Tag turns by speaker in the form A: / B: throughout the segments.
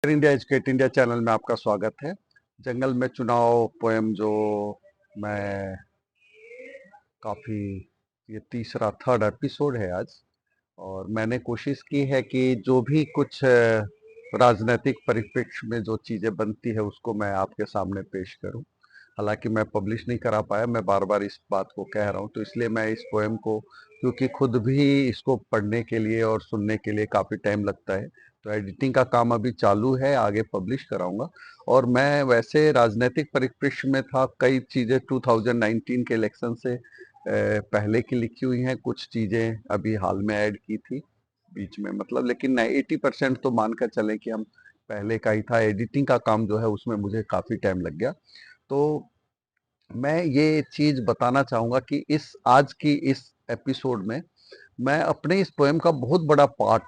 A: Air India educate India channel में आपका स्वागत है। जंगल में चुनाव पोएम जो मैं काफ़ी ये तीसरा थर्ड एपिसोड है आज। और मैंने कोशिश की है कि जो भी कुछ राजनीतिक परिप्रेक्ष्य में जो चीज़ें बनती है उसको मैं आपके सामने पेश करूं। हालांकि मैं पब्लिश नहीं करा पाया, मैं बार बार इस बात को कह रहा हूं, तो इसलिए मैं इस पोएम को, क्योंकि खुद भी इसको पढ़ने के लिए और सुनने के लिए काफ़ी टाइम लगता है, तो एडिटिंग का काम अभी चालू है, आगे पब्लिश कराऊंगा। और मैं वैसे राजनीतिक परिप्रेक्ष्य में था, कई चीज़ें 2019 के इलेक्शन से पहले की लिखी हुई हैं, कुछ चीज़ें अभी हाल में ऐड की थी बीच में, मतलब लेकिन 80% तो मान कर चले कि हम पहले का ही था। एडिटिंग का काम जो है उसमें मुझे काफ़ी टाइम लग गया। तो मैं ये चीज़ बताना चाहूँगा कि इस आज की इस एपिसोड में मैं अपने इस पोएम का बहुत बड़ा पार्ट,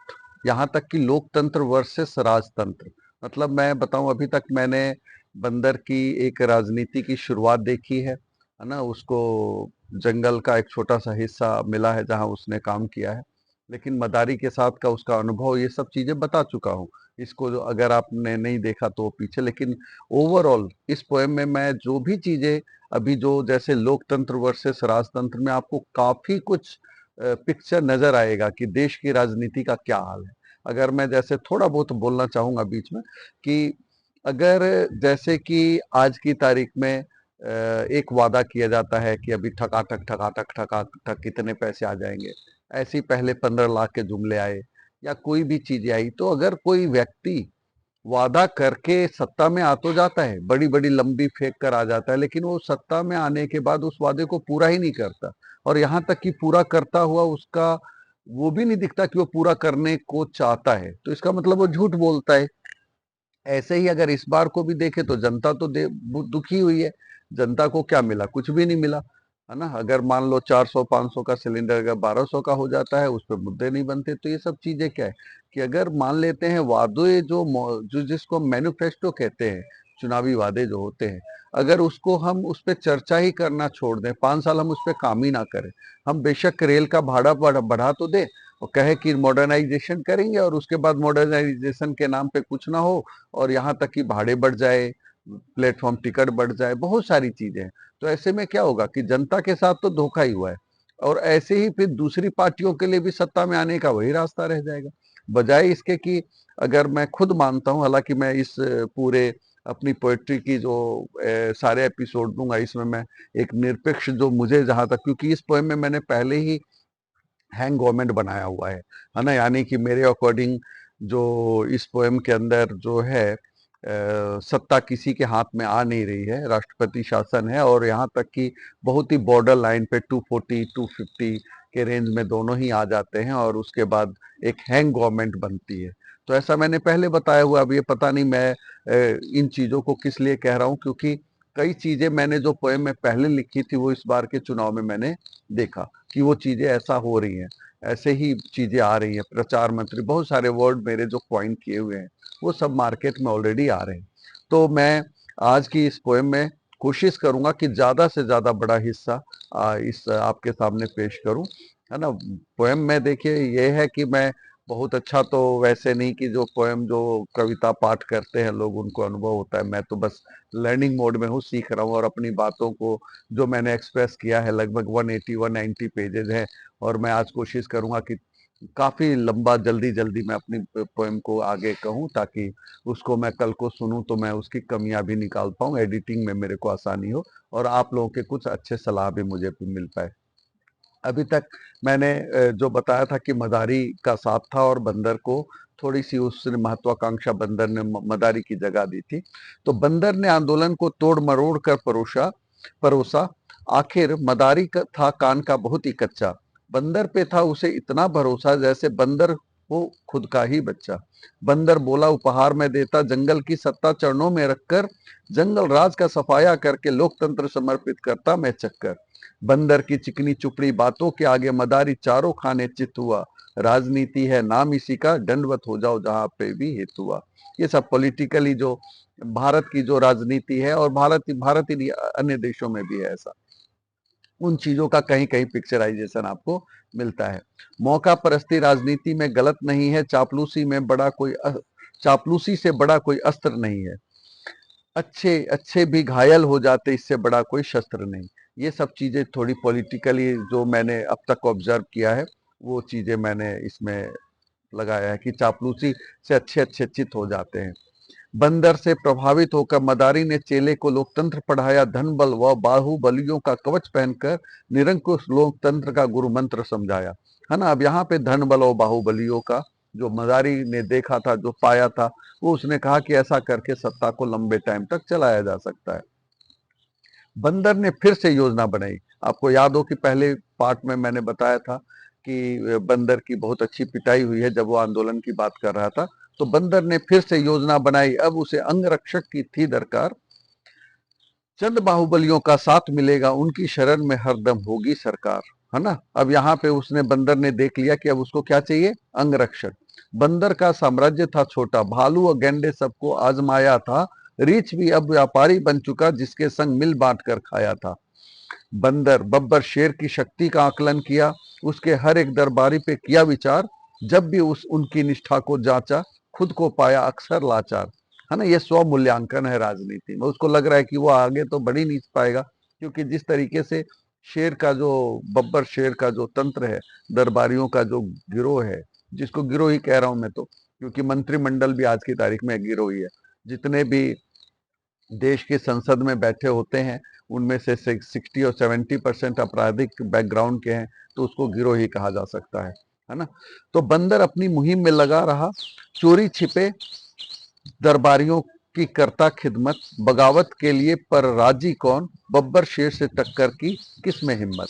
A: यहाँ तक कि लोकतंत्र वर्सेस राजतंत्र, मतलब मैं बताऊं, अभी तक मैंने बंदर की एक राजनीति की शुरुआत देखी है ना। उसको जंगल का एक छोटा सा हिस्सा मिला है जहां उसने काम किया है, लेकिन मदारी के साथ का उसका अनुभव, ये सब चीजें बता चुका हूँ। इसको अगर आपने नहीं देखा तो पीछे, लेकिन ओवरऑल इस पोएम में मैं जो भी चीजें अभी जो जैसे लोकतंत्र वर्सेस राजतंत्र में आपको काफी कुछ पिक्चर नजर आएगा कि देश की राजनीति का क्या हाल है। अगर मैं जैसे थोड़ा बहुत बोलना चाहूंगा बीच में कि अगर जैसे कि आज की तारीख में एक वादा किया जाता है कि अभी ठकाठक ठकाठक ठकाठक कितने पैसे आ जाएंगे, ऐसे ही पहले 15 लाख के जुमले आए या कोई भी चीजें आई, तो अगर कोई व्यक्ति वादा करके सत्ता में आ तो जाता है, बड़ी बड़ी लंबी फेंक कर आ जाता है, लेकिन वो सत्ता में आने के बाद उस वादे को पूरा ही नहीं करता। और यहाँ तक कि पूरा करता हुआ उसका वो भी नहीं दिखता कि वो पूरा करने को चाहता है, तो इसका मतलब वो झूठ बोलता है। ऐसे ही अगर इस बार को भी देखे तो जनता तो दुखी हुई है। जनता को क्या मिला? कुछ भी नहीं मिला, है ना। अगर मान लो 400-500 का सिलेंडर अगर 1200 का हो जाता है, उस पर मुद्दे नहीं बनते। तो ये सब चीजें क्या है कि अगर मान लेते हैं वादे जो जिसको मैनिफेस्टो कहते हैं, चुनावी वादे जो होते हैं, अगर उसको हम उस पर चर्चा ही करना छोड़ दें, 5 साल हम उस पर काम ही ना करें, हम बेशक रेल का भाड़ा बढ़ा तो दें और कहे कि मॉडर्नाइजेशन करेंगे, और उसके बाद मॉडर्नाइजेशन के नाम पे कुछ ना हो, और यहाँ तक कि भाड़े बढ़ जाए, प्लेटफॉर्म टिकट बढ़ जाए, बहुत सारी चीजें हैं। तो ऐसे में क्या होगा कि जनता के साथ तो धोखा ही हुआ है, और ऐसे ही फिर दूसरी पार्टियों के लिए भी सत्ता में आने का वही रास्ता रह जाएगा। बजाय इसके कि, अगर मैं खुद मानता हूं, हालांकि मैं इस पूरे अपनी पोएट्री की जो सारे एपिसोड दूंगा, इसमें मैं एक निरपेक्ष, जो मुझे जहां तक, क्योंकि इस पोएम में मैंने पहले ही हैंग गवर्नमेंट बनाया हुआ है ना, यानी कि मेरे अकॉर्डिंग जो इस पोएम के अंदर जो है सत्ता किसी के हाथ में आ नहीं रही है, राष्ट्रपति शासन है, और यहाँ तक कि बहुत ही बॉर्डर लाइन पे 240-250 के रेंज में दोनों ही आ जाते हैं, और उसके बाद एक हैंग गवर्नमेंट बनती है। तो ऐसा मैंने पहले बताया हुआ। अब ये पता नहीं मैं इन चीजों को किस लिए कह रहा हूँ, क्योंकि कई चीजें मैंने जो पोएम में पहले लिखी थी, वो इस बार के चुनाव में मैंने देखा कि वो चीजें ऐसा हो रही हैं, ऐसे ही चीजें आ रही हैं। प्रचार मंत्री, बहुत सारे वर्ड मेरे जो क्वाइन किए हुए हैं, वो सब मार्केट में ऑलरेडी आ रहे हैं। तो मैं आज की इस पोएम में कोशिश करूंगा कि ज्यादा से ज्यादा बड़ा हिस्सा इस आपके सामने पेश करूं, है ना। पोएम में देखिए ये है कि मैं बहुत अच्छा तो वैसे नहीं कि जो पोएम जो कविता पाठ करते हैं लोग उनको अनुभव होता है, मैं तो बस लर्निंग मोड में हूँ, सीख रहा हूँ, और अपनी बातों को जो मैंने एक्सप्रेस किया है, लगभग 180-190 पेजेज है, और मैं आज कोशिश करूंगा कि काफी लंबा जल्दी जल्दी मैं अपनी पोएम को आगे कहूं, ताकि उसको मैं कल को सुनूं तो मैं उसकी कमियां भी निकाल पाऊं, एडिटिंग में मेरे को आसानी हो, और आप लोगों के कुछ अच्छे सलाह भी मुझे मिल पाए। अभी तक मैंने जो बताया था कि मदारी का साथ था, और बंदर को थोड़ी सी उसने महत्वाकांक्षा, बंदर ने मदारी की जगह दी थी। तो बंदर ने आंदोलन को तोड़ मरोड़ कर परोसा, आखिर मदारी का था कान का बहुत ही कच्चा। बंदर पे था उसे इतना भरोसा जैसे बंदर हो खुद का ही बच्चा। बंदर बोला उपहार में देता जंगल की सत्ता चरणों में रखकर, जंगल राज का सफाया करके लोकतंत्र समर्पित करता मैं चक्कर। बंदर की चिकनी चुपड़ी बातों के आगे मदारी चारों खाने चित हुआ। राजनीति है नाम इसी का, दंडवत हो जाओ जहां पे भी हित हुआ। ये सब पॉलिटिकली जो भारत की जो राजनीति है, और भारत ही नहीं, अन्य देशों में भी है ऐसा, उन चीजों का कहीं कहीं पिक्चराइजेशन आपको मिलता है। मौका परस्ती राजनीति में गलत नहीं है, चापलूसी में बड़ा कोई चापलूसी से बड़ा कोई अस्त्र नहीं है। अच्छे अच्छे भी घायल हो जाते, इससे बड़ा कोई शस्त्र नहीं। ये सब चीजें थोड़ी पॉलिटिकली जो मैंने अब तक ऑब्जर्व किया है, वो चीजें मैंने इसमें लगाया है कि चापलूसी से अच्छे अच्छे चित हो जाते हैं। बंदर से प्रभावित होकर मदारी ने चेले को लोकतंत्र पढ़ाया, धन बल व बाहुबलियों का कवच पहनकर निरंकुश लोकतंत्र का गुरु मंत्र समझाया। है ना। अब यहाँ पे धन बल और बाहुबलियों का जो मदारी ने देखा था, जो पाया था, वो उसने कहा कि ऐसा करके सत्ता को लंबे टाइम तक चलाया जा सकता है। बंदर ने फिर से योजना बनाई। आपको याद हो कि पहले पार्ट में मैंने बताया था कि बंदर की बहुत अच्छी पिटाई हुई है जब वो आंदोलन की बात कर रहा था। तो बंदर ने फिर से योजना बनाई। अब उसे अंगरक्षक की थी दरकार, चंद बाहुबलियों का साथ मिलेगा, उनकी शरण में हरदम होगी सरकार। है ना। अब यहाँ पे उसने बंदर ने देख लिया कि अब उसको क्या चाहिए, अंगरक्षक। बंदर का साम्राज्य था छोटा, भालू और गेंडे सबको आजमाया था, रीछ भी अब व्यापारी बन चुका, जिसके संग मिल बांट कर खाया था। बंदर बब्बर शेर की शक्ति का आकलन किया, उसके हर एक दरबारी पे किया विचार, जब भी उस उनकी निष्ठा को जांचा, खुद को पाया अक्सर लाचार। है ना। ये स्व मूल्यांकन है राजनीति में। उसको लग रहा है कि वो आगे तो बढ़ ही नहीं पाएगा, क्योंकि जिस तरीके से शेर का जो बब्बर शेर का जो तंत्र है, दरबारियों का जो गिरोह है, जिसको गिरोह ही कह रहा हूं मैं तो, क्योंकि मंत्रिमंडल भी आज की तारीख में गिरोह ही है। जितने भी देश की संसद में बैठे होते हैं, उनमें से 60 और 70% आपराधिक बैकग्राउंड के हैं, तो उसको गिरोह ही कहा जा सकता है ना। तो बंदर अपनी मुहिम में लगा रहा, चोरी छिपे दरबारियों की करता खिदमत, बगावत के लिए पर राजी कौन, बब्बर शेर से टक्कर की किस में हिम्मत।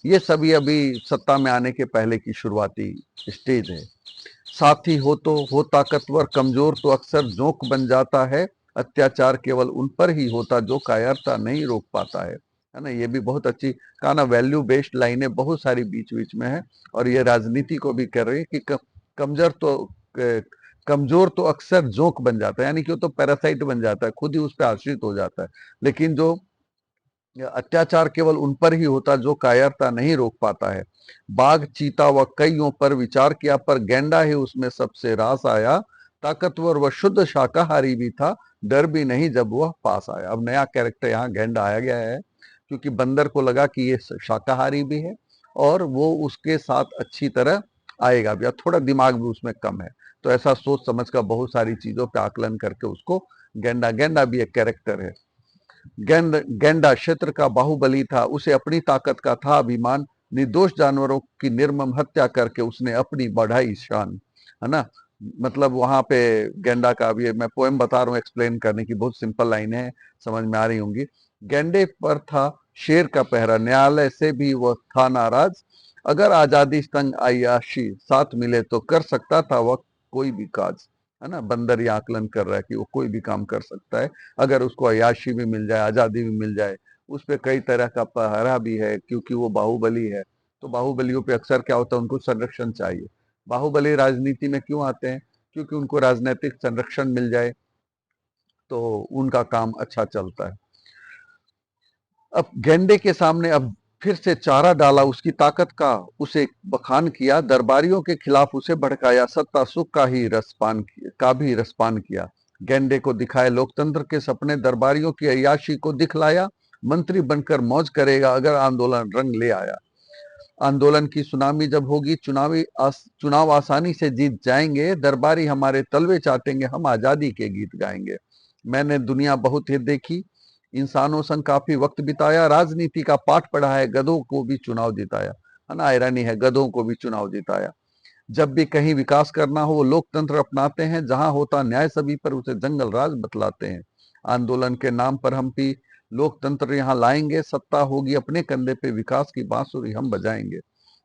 A: ये सभी अभी सत्ता में आने के पहले की शुरुआती स्टेज है। साथी हो तो हो ताकतवर, कमजोर तो अक्सर जोंक बन जाता है, अत्याचार केवल उन पर ही होता जो कायरता नहीं रोक पाता है ना। ये भी बहुत अच्छी कहा ना, वैल्यू बेस्ड लाइनें बहुत सारी बीच बीच में है, और ये राजनीति को भी कर रही है कि कमजोर तो कमजोर तो अक्सर जोंक बन जाता है, यानी कि वो तो पैरासाइट बन जाता है, खुद ही उस पर आश्रित हो जाता है। लेकिन जो अत्याचार केवल उन पर ही होता जो कायरता नहीं रोक पाता है। बाघ चीता व कईयों पर विचार किया, पर गेंडा ही उसमें सबसे रास आया, ताकतवर व शुद्ध शाकाहारी भी था, डर भी नहीं जब वह पास आया। अब नया कैरेक्टर यहाँ गेंडा आया गया है, क्योंकि बंदर को लगा कि ये शाकाहारी भी है और वो उसके साथ अच्छी तरह आएगा भी, थोड़ा दिमाग भी उसमें कम है। तो ऐसा सोच समझ कर बहुत सारी चीजों पे आकलन करके उसको गेंडा, गेंडा भी एक कैरेक्टर है। गेंडा क्षेत्र का बाहुबली था, उसे अपनी ताकत का था अभिमान, निर्दोष जानवरों की निर्मम हत्या करके उसने अपनी बढ़ाई शान। है ना। मतलब वहां पे गेंडा का, अभी मैं पोएम बता रहा हूँ एक्सप्लेन करने की, बहुत सिंपल लाइन है, समझ में आ रही होंगी। गेंडे पर था शेर का पहरा, न्यायालय से भी वह था नाराज, अगर आजादी संग आयाशी साथ मिले तो कर सकता था वह कोई भी काज। है ना। बंदर ये आकलन कर रहा है कि वो कोई भी काम कर सकता है, अगर उसको अयाशी भी मिल जाए, आजादी भी मिल जाए। उस पे कई तरह का पहरा भी है, क्योंकि वो बाहुबली है। तो बाहुबलियों पे अक्सर क्या होता है, उनको संरक्षण चाहिए। बाहुबली राजनीति में क्यों आते हैं, क्योंकि उनको राजनीतिक संरक्षण मिल जाए तो उनका काम अच्छा चलता है। अब गेंडे के सामने अब फिर से चारा डाला, उसकी ताकत का उसे बखान किया, दरबारियों के खिलाफ उसे भड़काया, सत्ता सुख का भी रसपान किया। गेंडे को दिखाए लोकतंत्र के सपने, दरबारियों की अय्याशी को दिखलाया, मंत्री बनकर मौज करेगा अगर आंदोलन रंग ले आया। आंदोलन की सुनामी जब होगी, चुनाव आसानी से जीत जाएंगे, दरबारी हमारे तलवे चाटेंगे, हम आजादी के गीत गाएंगे। मैंने दुनिया बहुत ही देखी, इंसानों संग काफी वक्त बिताया, राजनीति का पाठ पढ़ा है, गधों को भी चुनाव जिताया। है ना। आयरानी है, गधों को भी चुनाव जिताया। जब भी कहीं विकास करना हो वो लोकतंत्र अपनाते हैं, जहां होता न्याय सभी पर उसे जंगल राज बतलाते हैं। आंदोलन के नाम पर हम भी लोकतंत्र यहाँ लाएंगे, सत्ता होगी अपने कंधे पे, विकास की बांसुरी हम बजाएंगे।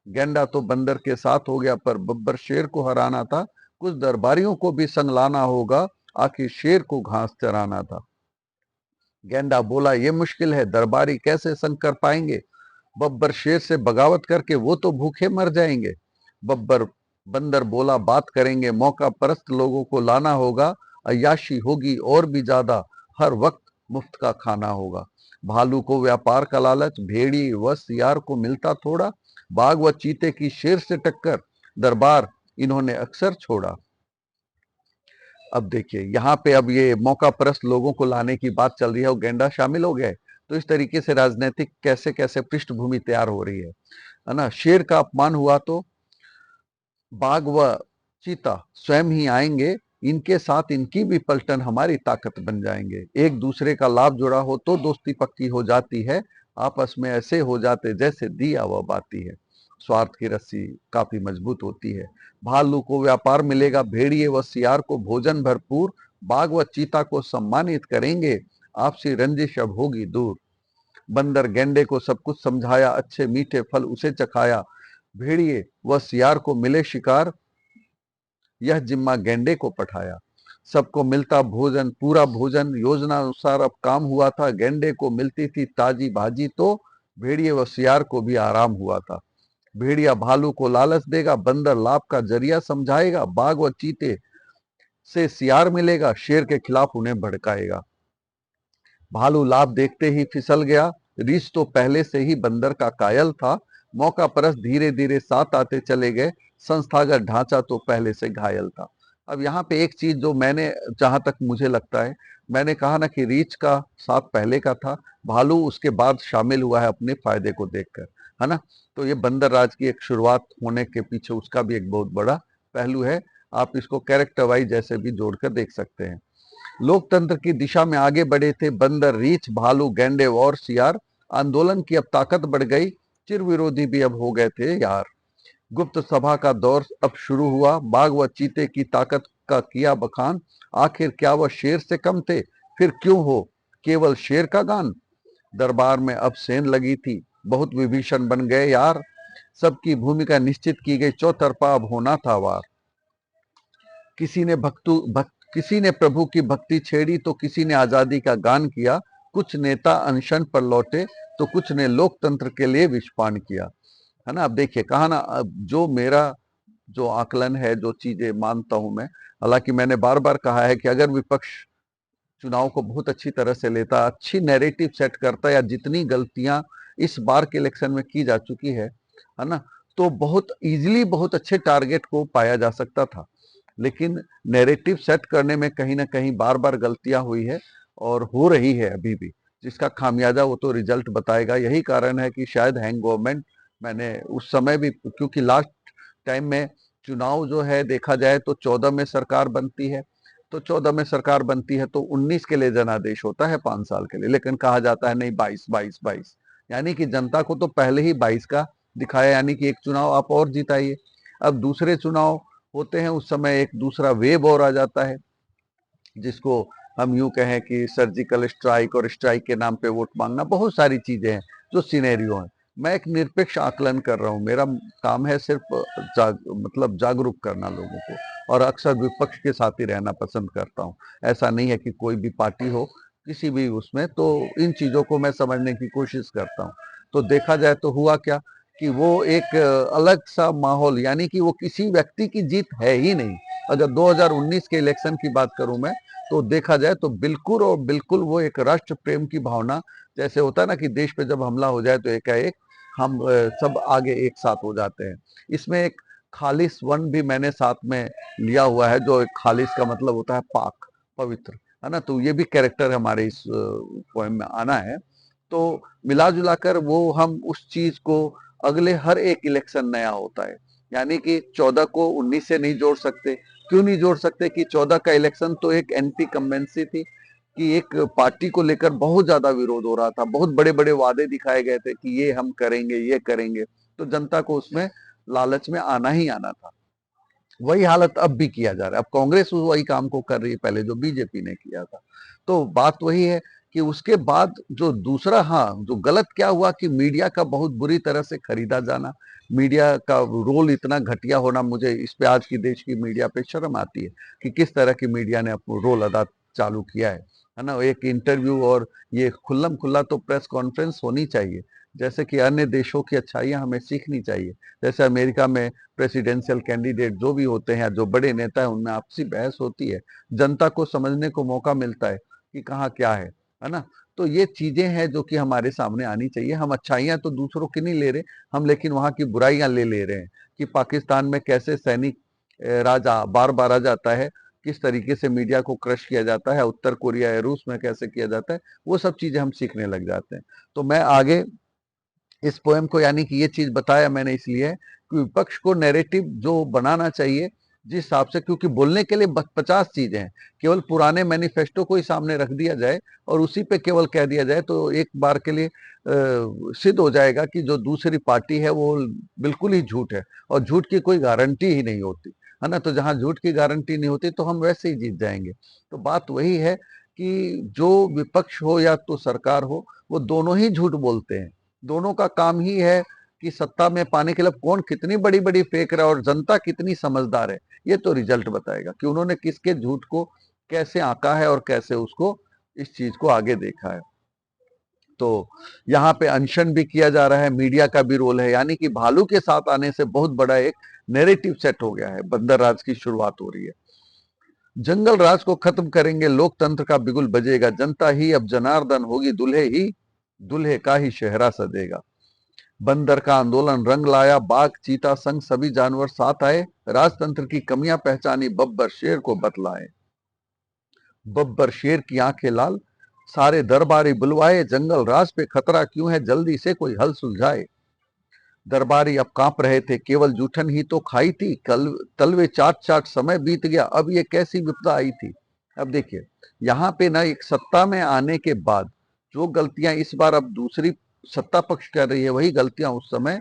A: गेंडा तो बंदर के साथ हो गया, पर बब्बर शेर को हराना था, कुछ दरबारियों को भी संग लाना होगा, आखिर शेर को घास चराना था। गेंडा बोला ये मुश्किल है, दरबारी कैसे संग कर पाएंगे, बब्बर शेर से बगावत करके वो तो भूखे मर जाएंगे। बंदर बोला बात करेंगे, मौका परस्त लोगों को लाना होगा, अय्याशी होगी और भी ज्यादा, हर वक्त मुफ्त का खाना होगा। भालू को व्यापार का लालच, भेड़ी व सियार को मिलता थोड़ा, बाघ व चीते की शेर से टक्कर, दरबार इन्होंने अक्सर छोड़ा। अब देखिए यहाँ पे अब ये मौका परस्त लोगों को लाने की बात चल रही है और गेंडा शामिल हो गए। तो इस तरीके से राजनीतिक कैसे कैसे पृष्ठभूमि तैयार हो रही है ना। शेर का अपमान हुआ तो बाघ व चीता स्वयं ही आएंगे, इनके साथ इनकी भी पलटन हमारी ताकत बन जाएंगे। एक दूसरे का लाभ जुड़ा हो तो दोस्ती पक्की हो जाती है, आपस में ऐसे हो जाते जैसे दिया व बाती है। स्वार्थ की रस्सी काफी मजबूत होती है। भालू को व्यापार मिलेगा, भेड़िए व सियार को भोजन भरपूर, बाघ व चीता को सम्मानित करेंगे, आपसी रंजिश अब होगी दूर। बंदर गेंडे को सब कुछ समझाया, अच्छे मीठे फल उसे चखाया, भेड़िए व सियार को मिले शिकार, यह जिम्मा गेंडे को पठाया। सबको मिलता भोजन, पूरा भोजन योजना अनुसार अब काम हुआ था। गेंडे को मिलती थी ताजी भाजी तो भेड़िए व सियार को भी आराम हुआ था। भेड़िया भालू को लालच देगा, बंदर लाभ का जरिया समझाएगा, बाघ व चीते से सियार मिलेगा, शेर के खिलाफ उन्हें भड़काएगा। भालू लाभ देखते ही फिसल गया, रीछ तो पहले से ही बंदर का कायल था। मौका परस्त धीरे धीरे साथ आते चले गए, संस्थागत ढांचा तो पहले से घायल था। अब यहाँ पे एक चीज जो मैंने, जहां तक मुझे लगता है, मैंने कहा ना कि रीछ का साथ पहले का था, भालू उसके बाद शामिल हुआ है अपने फायदे को देखकर, है ना। तो ये बंदर राज की एक शुरुआत होने के पीछे उसका भी एक बहुत बड़ा पहलू है। आप इसको कैरेक्टर वाइज जैसे भी जोड़कर देख सकते हैं। लोकतंत्र की दिशा में आगे बढ़े थे बंदर, रीछ, भालू, गैंडे और सियार। आंदोलन की अब ताकत बढ़ गई, चिर विरोधी भी अब हो गए थे यार। गुप्त सभा का दौर अब शुरू हुआ, बाघ व चीते की ताकत का किया बखान। आखिर क्या वह शेर से कम थे, फिर क्यों हो केवल शेर का गान। दरबार में अब सेन लगी थी, बहुत विभीषण बन गए यार। सबकी भूमिका निश्चित की गई, चौतरफा अब होना था वार। किसी ने प्रभु की भक्ति छेड़ी तो किसी ने आजादी का गान किया। कुछ नेता अनशन पर लौटे तो कुछ ने लोकतंत्र के लिए विषपान किया, है ना। अब देखिए कहा ना, जो मेरा जो आकलन है, जो चीजें मानता हूं मैं, हालांकि मैंने बार बार कहा है कि अगर विपक्ष चुनाव को बहुत अच्छी तरह से लेता, अच्छी नैरेटिव सेट करता, या जितनी गलतियां इस बार के इलेक्शन में की जा चुकी है ना, तो बहुत इजीली बहुत अच्छे टारगेट को पाया जा सकता था। लेकिन नैरेटिव सेट करने में कहीं ना कहीं बार बार गलतियां हुई है और हो रही है अभी भी, जिसका खामियाजा वो तो रिजल्ट बताएगा। यही कारण है कि शायद हैंग गवर्नमेंट, मैंने उस समय भी, क्योंकि लास्ट टाइम में चुनाव जो है देखा जाए तो 14 में सरकार बनती है, तो 14 में सरकार बनती है तो 19 के लिए जनादेश होता है 5 साल के लिए, लेकिन कहा जाता है नहीं 22 22 22, यानी कि जनता को तो पहले ही 22 का दिखाया, यानी कि एक चुनाव आप और जिताइए। अब दूसरे चुनाव होते हैं, उस समय एक दूसरा वेव और आ जाता है, जिसको हम यूं कहें कि सर्जिकल स्ट्राइक और स्ट्राइक के नाम पे वोट मांगना, बहुत सारी चीजें हैं जो सिनेरियो हैं। मैं एक निरपेक्ष आकलन कर रहा हूं, मेरा काम है सिर्फ मतलब जागरूक करना लोगों को, और अक्सर विपक्ष के साथ ही रहना पसंद करता हूं। ऐसा नहीं है कि कोई भी पार्टी हो किसी भी उसमें, तो इन चीजों को मैं समझने की कोशिश करता हूं। तो देखा जाए तो हुआ क्या कि वो एक अलग सा माहौल, यानी कि वो किसी व्यक्ति की जीत है ही नहीं। अगर 2019 के इलेक्शन की बात करूं मैं, तो देखा जाए तो बिल्कुल और बिल्कुल वो एक राष्ट्र प्रेम की भावना, जैसे होता है ना कि देश पे जब हमला हो जाए तो एकाएक हम सब आगे एक साथ हो जाते हैं। इसमें एक खालिस वन भी मैंने साथ में लिया हुआ है, जो एक खालिस का मतलब होता है पाक, पवित्र, है ना। तो ये भी कैरेक्टर हमारे इस पोएम में आना है। तो मिला जुला कर वो हम उस चीज को, अगले हर एक इलेक्शन नया होता है, यानी कि 14 को 19 से नहीं जोड़ सकते। क्यों नहीं जोड़ सकते कि 14 का इलेक्शन तो एक एंटी कम्बेंसी थी, कि एक पार्टी को लेकर बहुत ज्यादा विरोध हो रहा था, बहुत बड़े बड़े वादे दिखाए गए थे कि ये हम करेंगे ये करेंगे, तो जनता को उसमें लालच में आना ही आना था। वही हालत अब भी किया जा रहा है, अब कांग्रेस वही काम को कर रही है पहले जो बीजेपी ने किया था। तो बात वही है कि उसके बाद जो दूसरा, हाँ, जो गलत क्या हुआ कि मीडिया का बहुत बुरी तरह से खरीदा जाना, मीडिया का रोल इतना घटिया होना, मुझे इस पे आज की देश की मीडिया पे शर्म आती है कि किस तरह की मीडिया ने अपना रोल अदा चालू किया है ना। एक इंटरव्यू और ये खुल्लम खुल्ला तो प्रेस कॉन्फ्रेंस होनी चाहिए, जैसे कि अन्य देशों की अच्छाइयां हमें सीखनी चाहिए। जैसे अमेरिका में प्रेसिडेंशियल कैंडिडेट जो भी होते हैं, जो बड़े नेता हैं, उनमें आपसी बहस होती है, जनता को समझने को मौका मिलता है कि कहाँ क्या है ना। तो ये चीजें हैं जो कि हमारे सामने आनी चाहिए। हम अच्छाइयां तो दूसरों की नहीं ले रहे हम, लेकिन वहां की बुराइयां ले ले रहे हैं, कि पाकिस्तान में कैसे सैनिक राज बार बार आ जाता है, किस तरीके से मीडिया को क्रश किया जाता है, उत्तर कोरिया या रूस में कैसे किया जाता है, वो सब चीजें हम सीखने लग जाते हैं। तो मैं आगे इस पोएम को, यानी कि ये चीज बताया मैंने इसलिए कि विपक्ष को नैरेटिव जो बनाना चाहिए जिस हिसाब से, क्योंकि बोलने के लिए 50 चीजें हैं, केवल पुराने मैनिफेस्टो को ही सामने रख दिया जाए और उसी पे केवल कह दिया जाए तो एक बार के लिए सिद्ध हो जाएगा कि जो दूसरी पार्टी है वो बिल्कुल ही झूठ है, और झूठ की कोई गारंटी ही नहीं होती है ना। तो जहां झूठ की गारंटी नहीं होती तो हम वैसे ही जीत जाएंगे। तो बात वही है कि जो विपक्ष हो या तो सरकार हो, वो दोनों ही झूठ बोलते हैं। दोनों का काम ही है कि सत्ता में पाने के लिए कौन कितनी बड़ी बड़ी फेंक रहा है और जनता कितनी समझदार है, ये तो रिजल्ट बताएगा कि उन्होंने किसके झूठ को कैसे आंका है और कैसे उसको इस चीज को आगे देखा है। तो यहाँ पे अनशन भी किया जा रहा है, मीडिया का भी रोल है, यानी कि भालू के साथ आने से बहुत बड़ा एक नैरेटिव सेट हो गया है, बंदर राज की शुरुआत हो रही है। जंगल राज को खत्म करेंगे, लोकतंत्र का बिगुल बजेगा, जनता ही अब जनार्दन होगी, दूल्हे का ही चेहरा सजेगा। बंदर का आंदोलन रंग लाया, बाघ चीता संग सभी जानवर साथ आए, राजतंत्र की कमियां पहचानी, बब्बर शेर को बतलाए। बब्बर शेर की आंखें लाल, सारे दरबारी बुलवाए, जंगल राज पे खतरा क्यों है, जल्दी से कोई हल सुलझाए। दरबारी अब कांप रहे थे, केवल जूठन ही तो खाई थी, कल तलवे चाट चाट समय बीत गया, अब ये कैसी विपदा आई थी। अब देखिए यहाँ पे ना, एक सत्ता में आने के बाद जो गलतियां इस बार अब दूसरी सत्ता पक्ष कर रही है, वही गलतियां उस समय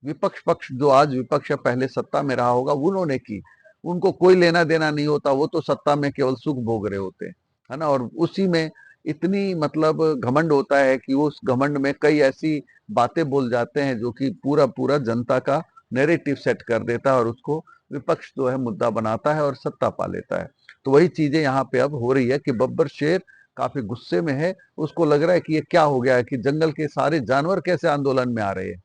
A: विपक्ष पक्ष, जो आज विपक्ष पहले सत्ता में रहा होगा, उन्होंने की। उनको कोई लेना देना नहीं होता, वो तो सत्ता में केवल सुख भोग रहे होते हैं, है ना। और उसी में इतनी मतलब घमंड होता है कि उस घमंड में कई ऐसी बातें बोल जाते हैं जो कि पूरा पूरा जनता का नैरेटिव सेट कर देता है और उसको विपक्ष जो है मुद्दा बनाता है और सत्ता पा लेता है। तो वही चीजें यहाँ पे अब हो रही है कि बब्बर शेर काफी गुस्से में है, उसको लग रहा है कि ये क्या हो गया है, कि जंगल के सारे जानवर कैसे आंदोलन में आ रहे हैं,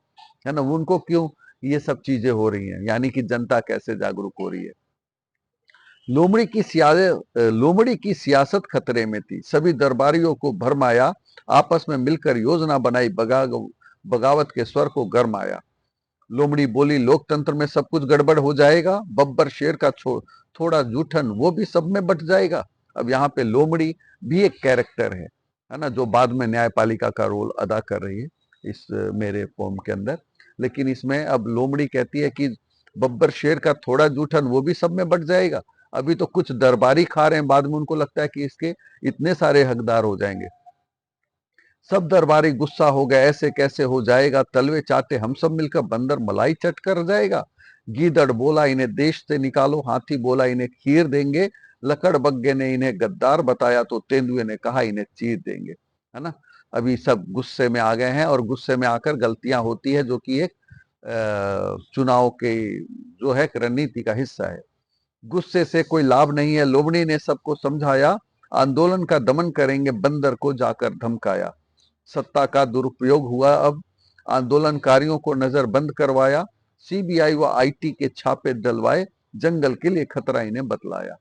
A: है ना, उनको क्यों ये सब चीजें हो रही हैं, यानी कि जनता कैसे जागरूक हो रही है। लोमड़ी की सियासत खतरे में थी, सभी दरबारियों को भरमाया, आपस में मिलकर योजना बनाई, बगावत के स्वर को गरमाया। लोमड़ी बोली, लोकतंत्र में सब कुछ गड़बड़ हो जाएगा, बब्बर शेर का थोड़ा जूठन वो भी सब में बट जाएगा। अब यहाँ पे लोमड़ी भी एक कैरेक्टर है ना, जो बाद में न्यायपालिका का रोल अदा कर रही है इस मेरे पोम के अंदर। लेकिन इसमें अब लोमड़ी कहती है कि बब्बर शेर का थोड़ा जूठन वो भी सब में बट जाएगा। अभी तो कुछ दरबारी खा रहे हैं, बाद में उनको लगता है कि इसके इतने सारे हकदार हो जाएंगे। सब दरबारी गुस्सा हो गए, ऐसे कैसे हो जाएगा, तलवे चाटे हम सब मिलकर, बंदर मलाई चट कर जाएगा। गीदड़ बोला, इन्हें देश से निकालो, हाथी बोला, इन्हें खीर देंगे, लकड़बग्गे ने इन्हें गद्दार बताया तो तेंदुए ने कहा इन्हें चीर देंगे, है ना। अभी सब गुस्से में आ गए हैं और गुस्से में आकर गलतियां होती है, जो कि एक चुनाव के जो है रणनीति का हिस्सा है। गुस्से से कोई लाभ नहीं है, लोमड़ी ने सबको समझाया, आंदोलन का दमन करेंगे, बंदर को जाकर धमकाया। सत्ता का दुरुपयोग हुआ, अब आंदोलनकारियों को नजरबंद करवाया, सीबीआई व आईटी के छापे डलवाए, जंगल के लिए खतरा इन्हें बतलाया।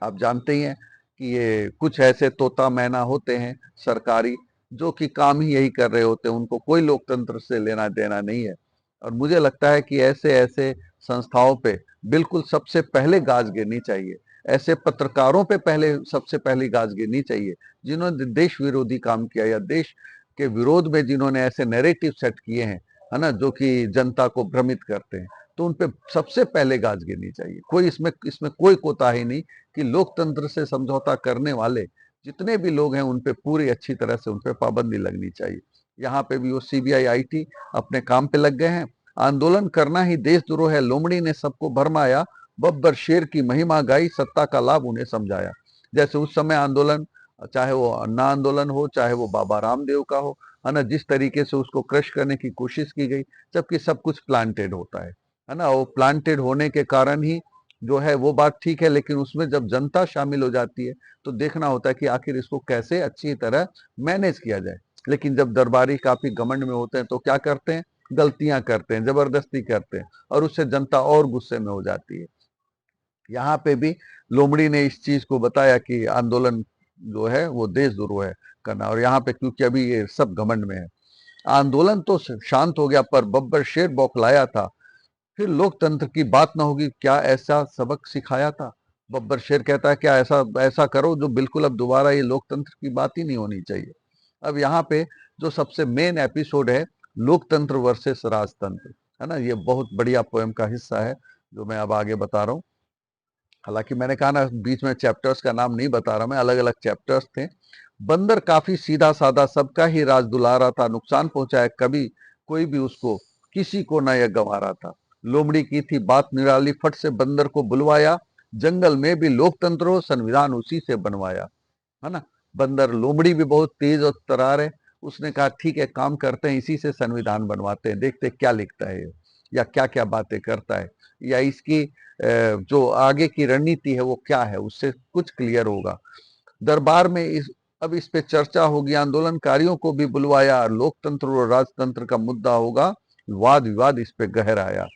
A: आप जानते ही हैं कि ये कुछ ऐसे तोता मैना होते हैं सरकारी, जो कि काम ही यही कर रहे होते हैं, उनको कोई लोकतंत्र से लेना देना नहीं है। और मुझे लगता है कि ऐसे ऐसे संस्थाओं पे बिल्कुल सबसे पहले गाज गिरनी चाहिए, ऐसे पत्रकारों पे पहले सबसे पहली गाज गिरनी चाहिए, जिन्होंने देश विरोधी काम किया या देश के विरोध में जिन्होंने ऐसे नैरेटिव सेट किए हैं, है ना, जो कि जनता को भ्रमित करते हैं, तो उन पे सबसे पहले गाज गिरनी चाहिए। कोई इसमें इसमें कोई कोताही नहीं कि लोकतंत्र से समझौता करने वाले जितने भी लोग हैं उन पे पूरी अच्छी तरह से उन पे पाबंदी लगनी चाहिए। यहाँ पे भी वो सीबीआई आईटी अपने काम पे लग गए हैं। आंदोलन करना ही देशद्रोह है, लोमड़ी ने सबको भरमाया, बब्बर शेर की महिमा गाई, सत्ता का लाभ उन्हें समझाया। जैसे उस समय आंदोलन, चाहे वो अन्ना आंदोलन हो, चाहे वो बाबा रामदेव का हो, है ना, जिस तरीके से उसको क्रश करने की कोशिश की गई, जबकि सब कुछ प्लांटेड होता है ना। वो प्लांटेड होने के कारण ही जो है वो बात ठीक है, लेकिन उसमें जब जनता शामिल हो जाती है तो देखना होता है कि आखिर इसको कैसे अच्छी तरह मैनेज किया जाए। लेकिन जब दरबारी काफी घमंड में होते हैं तो क्या करते हैं, गलतियां करते हैं, जबरदस्ती करते हैं, और उससे जनता और गुस्से में हो जाती है। यहाँ पे भी लोमड़ी ने इस चीज को बताया कि आंदोलन जो है वो देशद्रोह है करना, और यहाँ पे क्योंकि अभी ये सब घमंड में है। आंदोलन तो शांत हो गया, पर बब्बर शेर बौखलाया था, फिर लोकतंत्र की बात ना होगी, क्या ऐसा सबक सिखाया था। बब्बर शेर कहता है क्या ऐसा ऐसा करो जो बिल्कुल अब दोबारा ये लोकतंत्र की बात ही नहीं होनी चाहिए। अब यहाँ पे जो सबसे मेन एपिसोड है, लोकतंत्र वर्सेस राजतंत्र, है ना, ये बहुत बढ़िया पोएम का हिस्सा है जो मैं अब आगे बता रहा हूँ। हालांकि मैंने कहा ना बीच में चैप्टर्स का नाम नहीं बता रहा मैं, अलग अलग चैप्टर्स थे। बंदर काफी सीधा साधा, सबका ही राज दुलारा था, नुकसान पहुंचाए कभी कोई भी उसको, किसी को न यह गंवारा था। लोमड़ी की थी बात निराली, फट से बंदर को बुलवाया, जंगल में भी लोकतंत्र हो, संविधान उसी से बनवाया, है ना। बंदर लोमड़ी भी बहुत तेज और तरार है, उसने कहा ठीक है काम करते हैं, इसी से संविधान बनवाते हैं, देखते क्या लिखता है या क्या क्या बातें करता है, या इसकी जो आगे की रणनीति है वो क्या है, उससे कुछ क्लियर होगा। दरबार में अब इस पे चर्चा होगी, आंदोलनकारियों को भी बुलवाया, लोकतंत्र और राजतंत्र का मुद्दा होगा, वाद विवाद इस पे गहराया।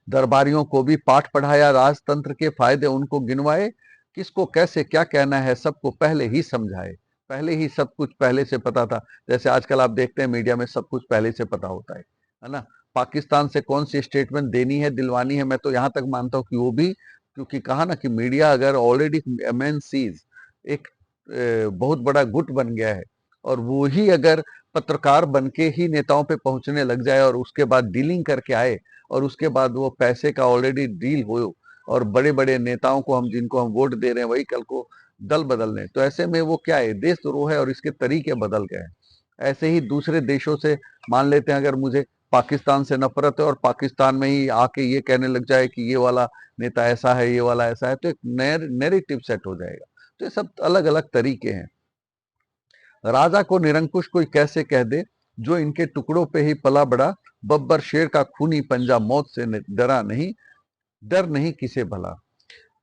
A: दरबारियों को भी पाठ पढ़ाया, राजतंत्र के फायदे उनको गिनवाए, किसको कैसे क्या कहना है सबको पहले ही समझाए। पहले ही सब कुछ पहले से पता था, जैसे आजकल आप देखते हैं मीडिया में सब कुछ पहले से पता होता है ना। पाकिस्तान से कौन सी स्टेटमेंट देनी है दिलवानी है, मैं तो यहां तक मानता हूं कि वो भी, क्योंकि कहा ना कि मीडिया अगर ऑलरेडी एमएनसीज एक बहुत बड़ा गुट बन गया है, और वो ही अगर पत्रकार बन के ही नेताओं पे पहुंचने लग जाए और उसके बाद डीलिंग करके आए, और उसके बाद वो पैसे का ऑलरेडी डील हो, और बड़े बड़े नेताओं को हम जिनको हम वोट दे रहे हैं वही कल को दल बदल लें, तो ऐसे में वो क्या है, देशद्रोह है और इसके तरीके बदल गए हैं। ऐसे ही दूसरे देशों से मान लेते हैं, अगर मुझे पाकिस्तान से नफरत है और पाकिस्तान में ही आके ये कहने लग जाए कि ये वाला नेता ऐसा है, ये वाला ऐसा है, तो एक नैरेटिव सेट हो जाएगा। तो ये सब अलग अलग तरीके हैं। राजा को निरंकुश कोई कैसे कह दे, जो इनके टुकड़ों पे ही पला बड़ा, बब्बर शेर का खूनी पंजा, मौत से डरा नहीं, डर नहीं किसे भला।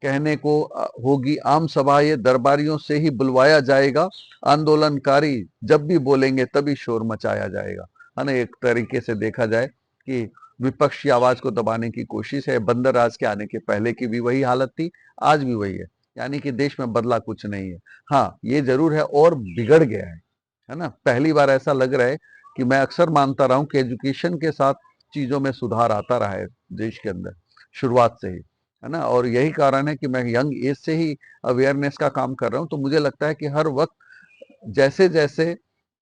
A: कहने को होगी आम सभा, ये दरबारियों से ही बुलवाया जाएगा, आंदोलनकारी जब भी बोलेंगे तभी शोर मचाया जाएगा, है ना। एक तरीके से देखा जाए कि विपक्ष की आवाज को दबाने की कोशिश है। बंदर राज के आने के पहले की भी वही हालत थी, आज भी वही है, यानी कि देश में बदला कुछ नहीं है। हाँ ये जरूर है और बिगड़ गया है ना। पहली बार ऐसा लग रहा है कि मैं अक्सर मानता रहा हूं कि एजुकेशन के साथ चीजों में सुधार आता रहा है देश के अंदर, शुरुआत से ही, है ना। और यही कारण है कि मैं यंग एज से ही अवेयरनेस का काम कर रहा हूं, तो मुझे लगता है कि हर वक्त जैसे जैसे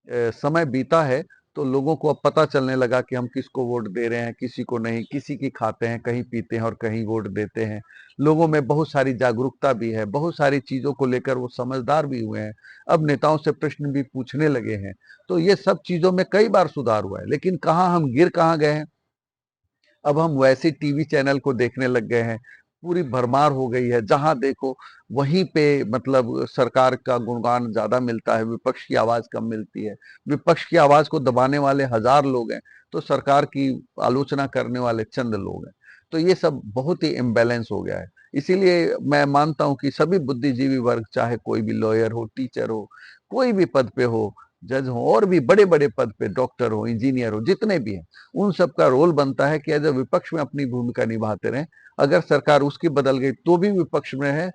A: समय बीता है, तो लोगों को अब पता चलने लगा कि हम किसको वोट दे रहे हैं, किसी को नहीं, किसी की खाते हैं, कहीं पीते हैं और कहीं वोट देते हैं। लोगों में बहुत सारी जागरूकता भी है, बहुत सारी चीजों को लेकर वो समझदार भी हुए हैं, अब नेताओं से प्रश्न भी पूछने लगे हैं। तो ये सब चीजों में कई बार सुधार हुआ है, लेकिन कहाँ हम गिर कहाँ गए हैं, अब हम वैसे टीवी चैनल को देखने लग गए हैं, पूरी भरमार हो गई है, जहां देखो वहीं पे मतलब सरकार का गुणगान ज्यादा मिलता है, विपक्ष की आवाज कम मिलती है। विपक्ष की आवाज को दबाने वाले हजार लोग हैं, तो सरकार की आलोचना करने वाले चंद लोग हैं। तो ये सब बहुत ही इम्बैलेंस हो गया है। इसीलिए मैं मानता हूं कि सभी बुद्धिजीवी वर्ग, चाहे कोई भी लॉयर हो, टीचर हो, कोई भी पद पे हो, जज हो, और भी बड़े बड़े पद पे डॉक्टर हो, इंजीनियर हो, जितने भी हैं, उन सब का रोल बनता है कि एज ए विपक्ष में अपनी भूमिका निभाते रहें। अगर सरकार उसकी बदल गई तो भी विपक्ष में है,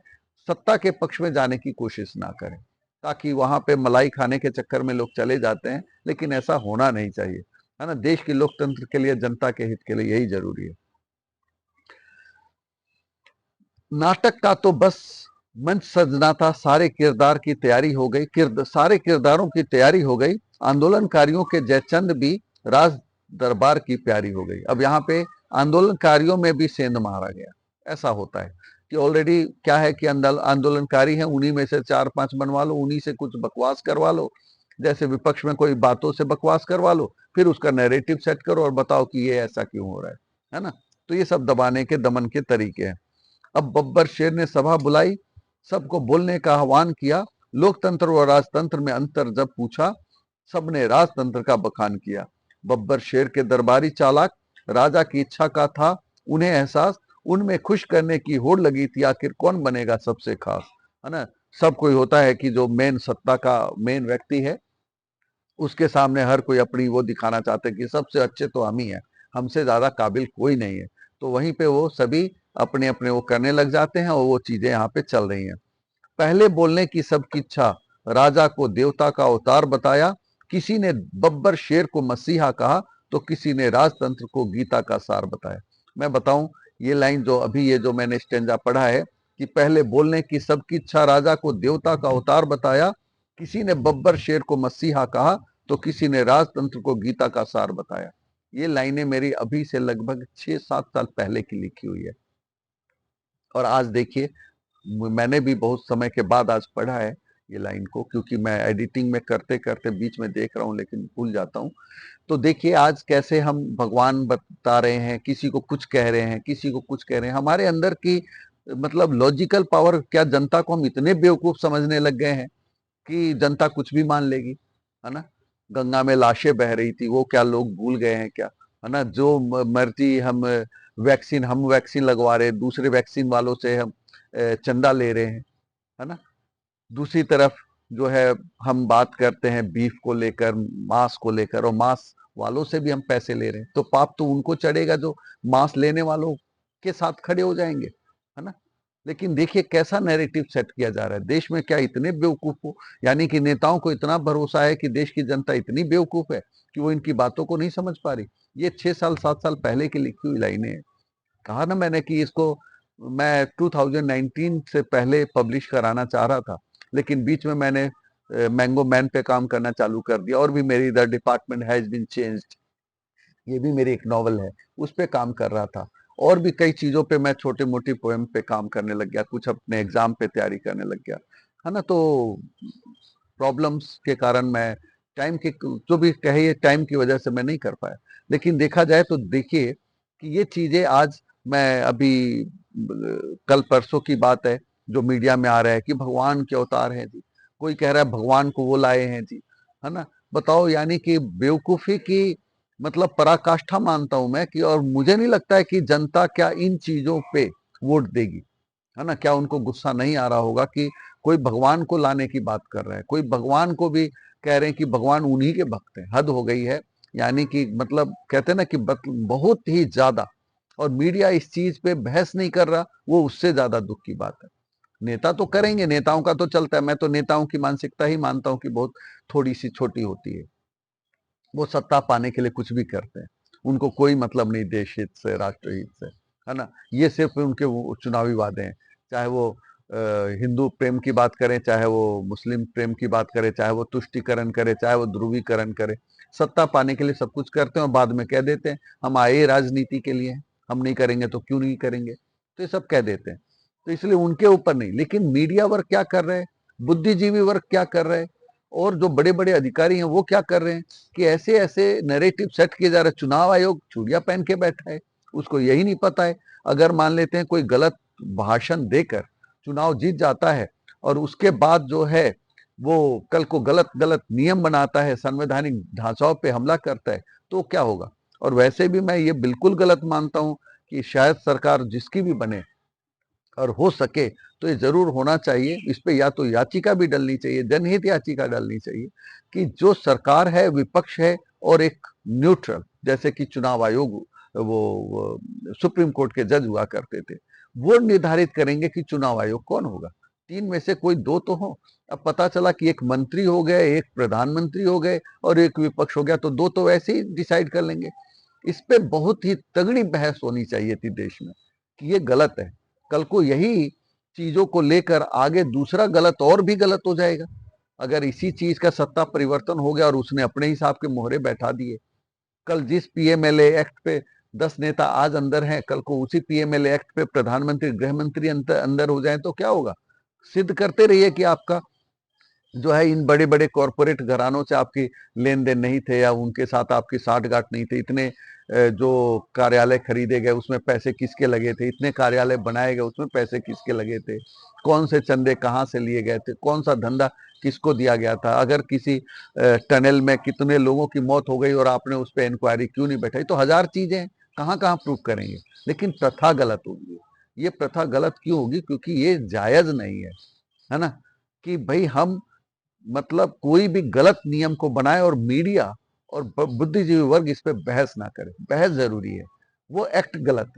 A: सत्ता के पक्ष में जाने की कोशिश ना करें, ताकि वहां पे मलाई खाने के चक्कर में लोग चले जाते हैं, लेकिन ऐसा होना नहीं चाहिए, है ना। देश की लोकतंत्र के लिए, जनता के हित के लिए यही जरूरी है। नाटक का तो बस मंच सजना था, सारे किरदार की तैयारी हो गई, सारे किरदारों की तैयारी हो गई, आंदोलनकारियों के जयचंद भी राज दरबार की प्यारी हो गई। अब यहाँ पे आंदोलनकारियों में भी सेंध मारा गया। ऐसा होता है कि ऑलरेडी क्या है कि आंदोलनकारी हैं, उन्हीं में से 4-5 बनवा लो, उन्हीं से कुछ बकवास करवा लो, जैसे विपक्ष में कोई बातों से बकवास करवा लो, फिर उसका नैरेटिव सेट करो और बताओ कि ये ऐसा क्यों हो रहा है ना। तो ये सब दबाने के, दमन के तरीके हैं। अब बब्बर शेर ने सभा बुलाई, सबको बोलने का आह्वान किया, लोकतंत्र और राजतंत्र में अंतर जब पूछा, सबने राजतंत्र का बखान किया। बब्बर शेर के दरबारी चालाक, राजा की इच्छा का था उन्हें एहसास, उनमें खुश करने की होड़ लगी थी, आखिर कौन बनेगा सबसे खास, है ना। सब कोई होता है कि जो मेन सत्ता का मेन व्यक्ति है, उसके सामने हर कोई अपनी वो दिखाना चाहते हैं कि सबसे अच्छे तो हम ही हैं, हमसे ज्यादा काबिल कोई नहीं है। तो वहीं पे वो सभी अपने अपने वो करने लग जाते हैं, और वो चीजें यहाँ पे चल रही हैं। पहले बोलने की सबकी इच्छा, राजा को देवता का अवतार बताया, किसी ने बब्बर शेर को मसीहा कहा, तो किसी ने राजतंत्र को गीता का सार बताया। मैं बताऊं, ये लाइन जो अभी ये जो मैंने स्टेंजा पढ़ा है, कि पहले बोलने की सबकी इच्छा, राजा को देवता का अवतार बताया, किसी ने बब्बर शेर को मसीहा कहा, तो किसी ने राजतंत्र को गीता का सार बताया। ये लाइनें मेरी अभी से लगभग 6-7 साल पहले की लिखी हुई है। और आज देखिए, मैंने भी बहुत समय के बाद आज पढ़ा है ये लाइन को, क्योंकि मैं एडिटिंग में करते करते बीच में देख रहा हूँ लेकिन भूल जाता हूँ। तो देखिए आज कैसे हम भगवान बता रहे हैं, किसी को कुछ कह रहे हैं, किसी को कुछ कह रहे हैं। हमारे अंदर की मतलब लॉजिकल पावर, क्या जनता को हम इतने बेवकूफ समझने लग गए हैं कि जनता कुछ भी मान लेगी, है ना? गंगा में लाशें बह रही थी, वो क्या लोग भूल गए हैं क्या, है ना? जो मर्जी हम वैक्सीन लगवा रहे, दूसरे वैक्सीन वालों से हम चंदा ले रहे हैं, है ना? दूसरी तरफ जो है हम बात करते हैं बीफ को लेकर, मांस को लेकर, और मांस वालों से भी हम पैसे ले रहे हैं, तो पाप तो उनको चढ़ेगा जो मांस लेने वालों के साथ खड़े हो जाएंगे, है ना? लेकिन देखिए कैसा नैरेटिव सेट किया जा रहा है देश में। क्या इतने बेवकूफ हो, यानी कि नेताओं को इतना भरोसा है कि देश की जनता इतनी बेवकूफ है कि वो इनकी बातों को नहीं समझ पा रही। ये 6 साल 7 साल पहले की लिखी हुई लाइनें हैं। कहा ना मैंने कि इसको मैं 2019 से पहले पब्लिश कराना चाह रहा था, लेकिन बीच में मैंने मैंगो मैन पे काम करना चालू कर दिया, और भी मेरी the department has been changed, ये भी मेरी एक नॉवल है, उस पे काम कर रहा था। और भी कई चीजों पे मैं छोटी मोटी पोएम पे काम करने लग गया, कुछ अपने एग्जाम पे तैयारी करने लग गया, है ना? तो प्रॉब्लम्स के कारण मैं टाइम के जो भी कहे, टाइम की वजह से मैं नहीं कर पाया। लेकिन देखा जाए तो देखिए कि ये चीजें आज मैं अभी कल परसों की बात है, जो मीडिया में आ रहा है कि भगवान के अवतार हैं जी, कोई कह रहा है भगवान को वो लाए हैं जी, है ना? बताओ, यानी कि बेवकूफी की मतलब पराकाष्ठा मानता हूं मैं कि, और मुझे नहीं लगता है कि जनता क्या इन चीजों पे वोट देगी, है ना? क्या उनको गुस्सा नहीं आ रहा होगा कि कोई भगवान को लाने की बात कर रहा है, कोई भगवान को भी कह रहे हैं कि भगवान उन्हीं के भक्त हैं। हद हो गई है। यानी कि मतलब कहते हैं ना कि बहुत ही ज्यादा, और मीडिया इस चीज पे बहस नहीं कर रहा, वो उससे ज्यादा दुख की बात है। नेता तो करेंगे, नेताओं का तो चलता है, मैं तो नेताओं की मानसिकता ही मानता हूं कि बहुत थोड़ी सी छोटी होती है। वो सत्ता पाने के लिए कुछ भी करते हैं, उनको कोई मतलब नहीं देश हित से, राष्ट्र हित से, है ना? ये सिर्फ उनके चुनावी वादे हैं। चाहे वो हिंदू प्रेम की बात करें, चाहे वो मुस्लिम प्रेम की बात करें, चाहे वो तुष्टिकरण करे, चाहे वो ध्रुवीकरण करे, सत्ता पाने के लिए सब कुछ करते हैं और बाद में कह देते हैं हम आए राजनीति के लिए, हम नहीं करेंगे तो क्यों नहीं करेंगे, तो ये सब कह देते हैं। तो इसलिए उनके ऊपर नहीं, लेकिन मीडिया वर्ग क्या कर रहे हैं, बुद्धिजीवी वर्ग क्या कर रहे हैं, और जो बड़े बड़े अधिकारी हैं वो क्या कर रहे हैं कि ऐसे ऐसे नैरेटिव सेट किए जा रहे हैं। चुनाव आयोग चूड़ियां पहन के बैठा है, उसको यही नहीं पता है, अगर मान लेते हैं कोई गलत भाषण देकर चुनाव जीत जाता है, और उसके बाद जो है वो कल को गलत गलत नियम बनाता है, संवैधानिक ढांचाओं पे हमला करता है, तो क्या होगा? और वैसे भी मैं ये बिल्कुल गलत मानता हूं कि शायद सरकार जिसकी भी बने, और हो सके तो ये जरूर होना चाहिए, इस पे या तो याचिका भी डलनी चाहिए, जनहित याचिका डलनी चाहिए कि जो सरकार है, विपक्ष है, और एक न्यूट्रल, जैसे कि चुनाव आयोग, वो सुप्रीम कोर्ट के जज हुआ करते थे, वो निर्धारित करेंगे कि चुनाव आयोग कौन होगा। 3 में से कोई 2 तो हो। अब पता चला कि एक मंत्री हो गए, एक प्रधानमंत्री हो गए, और एक विपक्ष हो गया, तो 2 तो वैसे ही डिसाइड कर लेंगे। इस पे बहुत ही तगड़ी बहस होनी चाहिए थी देश में कि ये गलत है। कल को यही चीजों को लेकर आगे दूसरा गलत और भी गलत हो जाएगा। अगर इसी चीज का सत्ता परिवर्तन हो गया और उसने अपने हिसाब के मोहरे बैठा दिए, कल जिस पीएमएलए एक्ट पे 10 नेता आज अंदर हैं, कल को उसी पीएमएलए एक्ट पे प्रधानमंत्री, गृह मंत्री अंदर हो जाए तो क्या होगा? सिद्ध करते रहिए कि आपका जो है इन बड़े बड़े कॉरपोरेट घरानों से आपकी लेन देन नहीं थे, या उनके साथ आपकी साठ गांठ नहीं थे। इतने जो कार्यालय खरीदे गए उसमें पैसे किसके लगे थे, इतने कार्यालय बनाए गए उसमें पैसे किसके लगे थे, कौन से चंदे कहाँ से लिए गए थे, कौन सा धंधा किसको दिया गया था, अगर किसी टनल में कितने लोगों की मौत हो गई और आपने उस पर इंक्वायरी क्यों नहीं बैठाई, तो हजार चीजें कहाँ कहाँ प्रूव करेंगे। लेकिन प्रथा गलत होगी। ये प्रथा गलत क्यों होगी? क्योंकि ये जायज नहीं है ना? कि भाई हम मतलब कोई भी गलत नियम को बनाए और मीडिया और बुद्धिजीवी वर्ग इस पे बहस ना करे। बहस जरूरी है, वो एक्ट गलत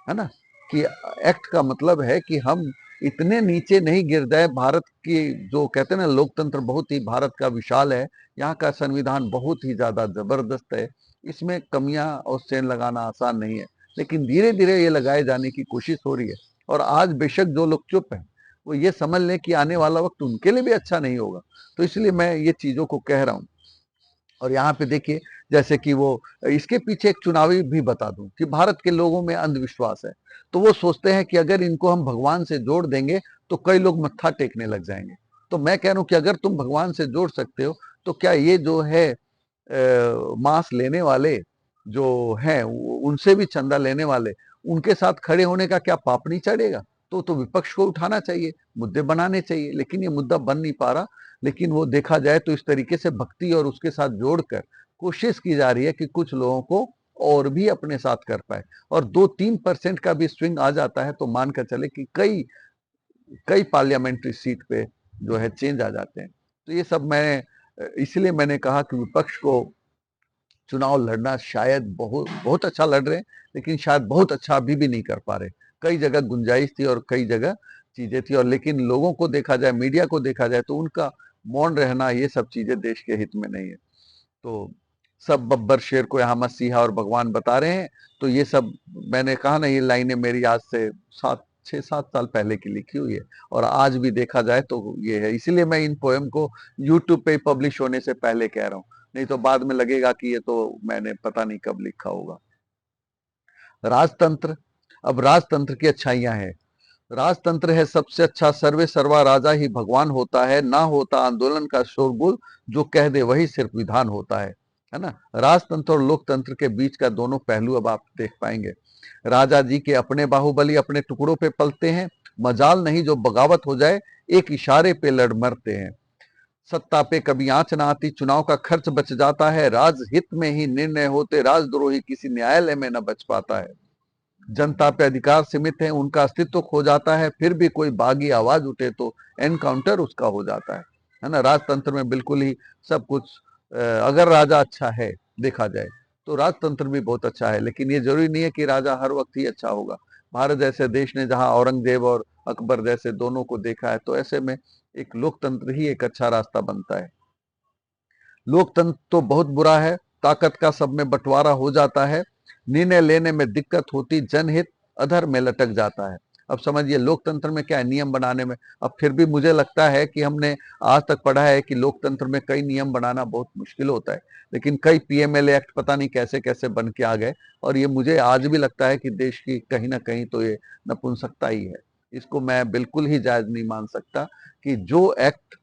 A: है ना? कि एक्ट का मतलब है कि हम इतने नीचे नहीं गिर जाए। भारत की जो कहते हैं ना लोकतंत्र बहुत ही भारत का विशाल है, यहाँ का संविधान बहुत ही ज्यादा जबरदस्त है, इसमें कमियां और सेन लगाना आसान नहीं है, लेकिन धीरे धीरे ये लगाए जाने की कोशिश हो रही है। और आज बेशक जो लोग चुप हैं वो ये समझ लें कि आने वाला वक्त उनके लिए भी अच्छा नहीं होगा। तो इसलिए मैं ये चीजों को कह रहा हूं। और यहाँ पे देखिए, जैसे कि वो इसके पीछे एक चुनावी भी बता दूं कि भारत के लोगों में अंधविश्वास है। तो वो सोचते हैं कि अगर इनको हम भगवान से जोड़ देंगे तो कई लोग मत्था टेकने लग जाएंगे। तो मैं कह रहा हूं कि अगर तुम भगवान से जोड़ सकते हो तो क्या ये जो है मांस लेने वाले जो हैं उनसे भी चंदा लेने वाले, उनके साथ खड़े होने का क्या पाप नहीं चढ़ेगा? तो विपक्ष को उठाना चाहिए, मुद्दे बनाने चाहिए, लेकिन ये मुद्दा बन नहीं पा रहा। लेकिन वो देखा जाए तो इस तरीके से भक्ति और उसके साथ जोड़कर कोशिश की जा रही है कि कुछ लोगों को और भी अपने साथ कर पाए। और 2-3% का भी स्विंग आ जाता है तो मान कर चले कि कई कई पार्लियामेंट्री सीट पे जो है चेंज आ जाते हैं। तो ये सब मैं इसलिए मैंने कहा कि विपक्ष को चुनाव लड़ना शायद बहुत बहुत अच्छा लड़ रहे हैं, लेकिन शायद बहुत अच्छा अभी भी नहीं कर पा रहे। कई जगह गुंजाइश थी और कई जगह चीजें थी, और लेकिन लोगों को देखा जाए, मीडिया को देखा जाए तो उनका मौन रहना, ये सब चीजें देश के हित में नहीं है। तो सब बब्बर शेर को यहाँ मसीहा और भगवान बता रहे हैं। तो ये सब मैंने कहा ना, ये लाइनें मेरी आज से 6-7 साल पहले की लिखी हुई है, और आज भी देखा जाए तो ये है। इसीलिए मैं इन पोएम को यूट्यूब पे पब्लिश होने से पहले कह रहा हूँ, नहीं तो बाद में लगेगा कि ये तो मैंने पता नहीं कब लिखा होगा। राजतंत्र, अब राजतंत्र की अच्छाइयां हैं। राजतंत्र है सबसे अच्छा, सर्वे सर्वा राजा ही भगवान होता है, ना होता आंदोलन का शोरगुल, जो कह दे वही सिर्फ विधान होता है ना। राजतंत्र और लोकतंत्र के बीच का दोनों पहलू अब आप देख पाएंगे। राजा जी के अपने बाहुबली अपने टुकड़ों पे पलते हैं, मजाल नहीं जो बगावत हो जाए, एक इशारे पे लड़ मरते हैं। सत्ता पे कभी आंच ना आती, चुनाव का खर्च बच जाता है, राजहित में ही निर्णय होते, राजद्रोही किसी न्यायालय में न बच पाता है। जनता पे अधिकार सीमित है, उनका अस्तित्व खो जाता है, फिर भी कोई बागी आवाज उठे तो एनकाउंटर उसका हो जाता है ना। राजतंत्र में बिल्कुल ही सब कुछ, अगर राजा अच्छा है देखा जाए तो राजतंत्र भी बहुत अच्छा है, लेकिन ये जरूरी नहीं है कि राजा हर वक्त ही अच्छा होगा। भारत जैसे देश ने जहां औरंगजेब और अकबर जैसे दोनों को देखा है, तो ऐसे में एक लोकतंत्र ही एक अच्छा रास्ता बनता है। लोकतंत्र तो बहुत बुरा है, ताकत का सब में बंटवारा हो जाता है, निर्णय लेने में दिक्कत होती, जनहित अधर में लटक जाता है। अब समझिए लोकतंत्र में क्या है, नियम बनाने में। अब फिर भी मुझे लगता है कि हमने आज तक पढ़ा है कि लोकतंत्र में कई नियम बनाना बहुत मुश्किल होता है, लेकिन कई पीएमएलए एक्ट पता नहीं कैसे कैसे बन के आ गए, और ये मुझे आज भी लगता है कि देश की कहीं ना कहीं तो ये नपुंसकता ही है। इसको मैं बिल्कुल ही जायज नहीं मान सकता कि जो एक्ट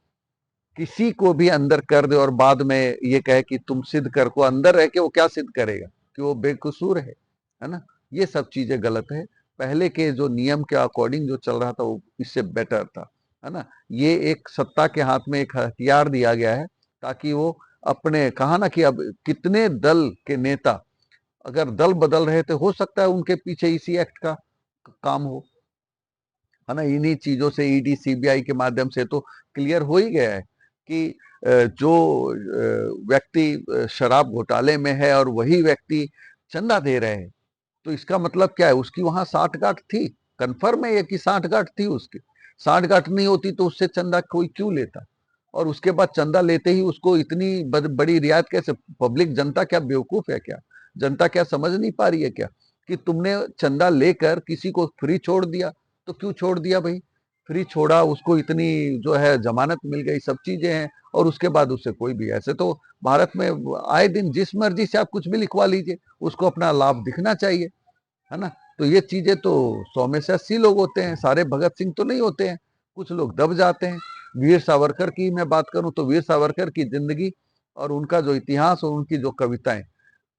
A: किसी को भी अंदर कर दे और बाद में ये कहे कि तुम सिद्ध कर, को अंदर रह के वो क्या सिद्ध करेगा कि वो बेकसूर है ना। ये सब चीजें गलत है। पहले के जो नियम के अकॉर्डिंग जो चल रहा था वो इससे बेटर था, है ना। ये एक सत्ता के हाथ में एक हथियार दिया गया है, ताकि वो अपने, कहा ना कि अब कितने दल के नेता अगर दल बदल रहे थे, हो सकता है उनके पीछे इसी एक्ट का काम हो, है ना। इन्हीं चीजों से ईडी सीबीआई के माध्यम से तो क्लियर हो ही गया है कि जो व्यक्ति शराब घोटाले में है और वही व्यक्ति चंदा दे रहे हैं, तो इसका मतलब क्या है, उसकी वहां साठगांठ थी। कंफर्म है ये कि साठगांठ थी उसकी। साठगांठ नहीं होती तो उससे चंदा कोई क्यों लेता? और उसके बाद चंदा लेते ही उसको इतनी बड़ी रियायत कैसे? पब्लिक, जनता क्या बेवकूफ है क्या? जनता क्या समझ नहीं पा रही है क्या कि तुमने चंदा लेकर किसी को फ्री छोड़ दिया? तो क्यों छोड़ दिया भाई? फ्री छोड़ा, उसको इतनी जो है जमानत मिल गई, सब चीजें हैं, और उसके बाद उससे कोई भी, ऐसे तो भारत में आए दिन जिस मर्जी से आप कुछ भी लिखवा लीजिए, उसको अपना लाभ दिखना चाहिए, है ना। तो ये चीजें तो 100 में से 80 लोग होते हैं, सारे भगत सिंह तो नहीं होते हैं, कुछ लोग दब जाते हैं। वीर सावरकर की मैं बात करूं तो वीर सावरकर की जिंदगी और उनका जो इतिहास और उनकी जो कविताएं,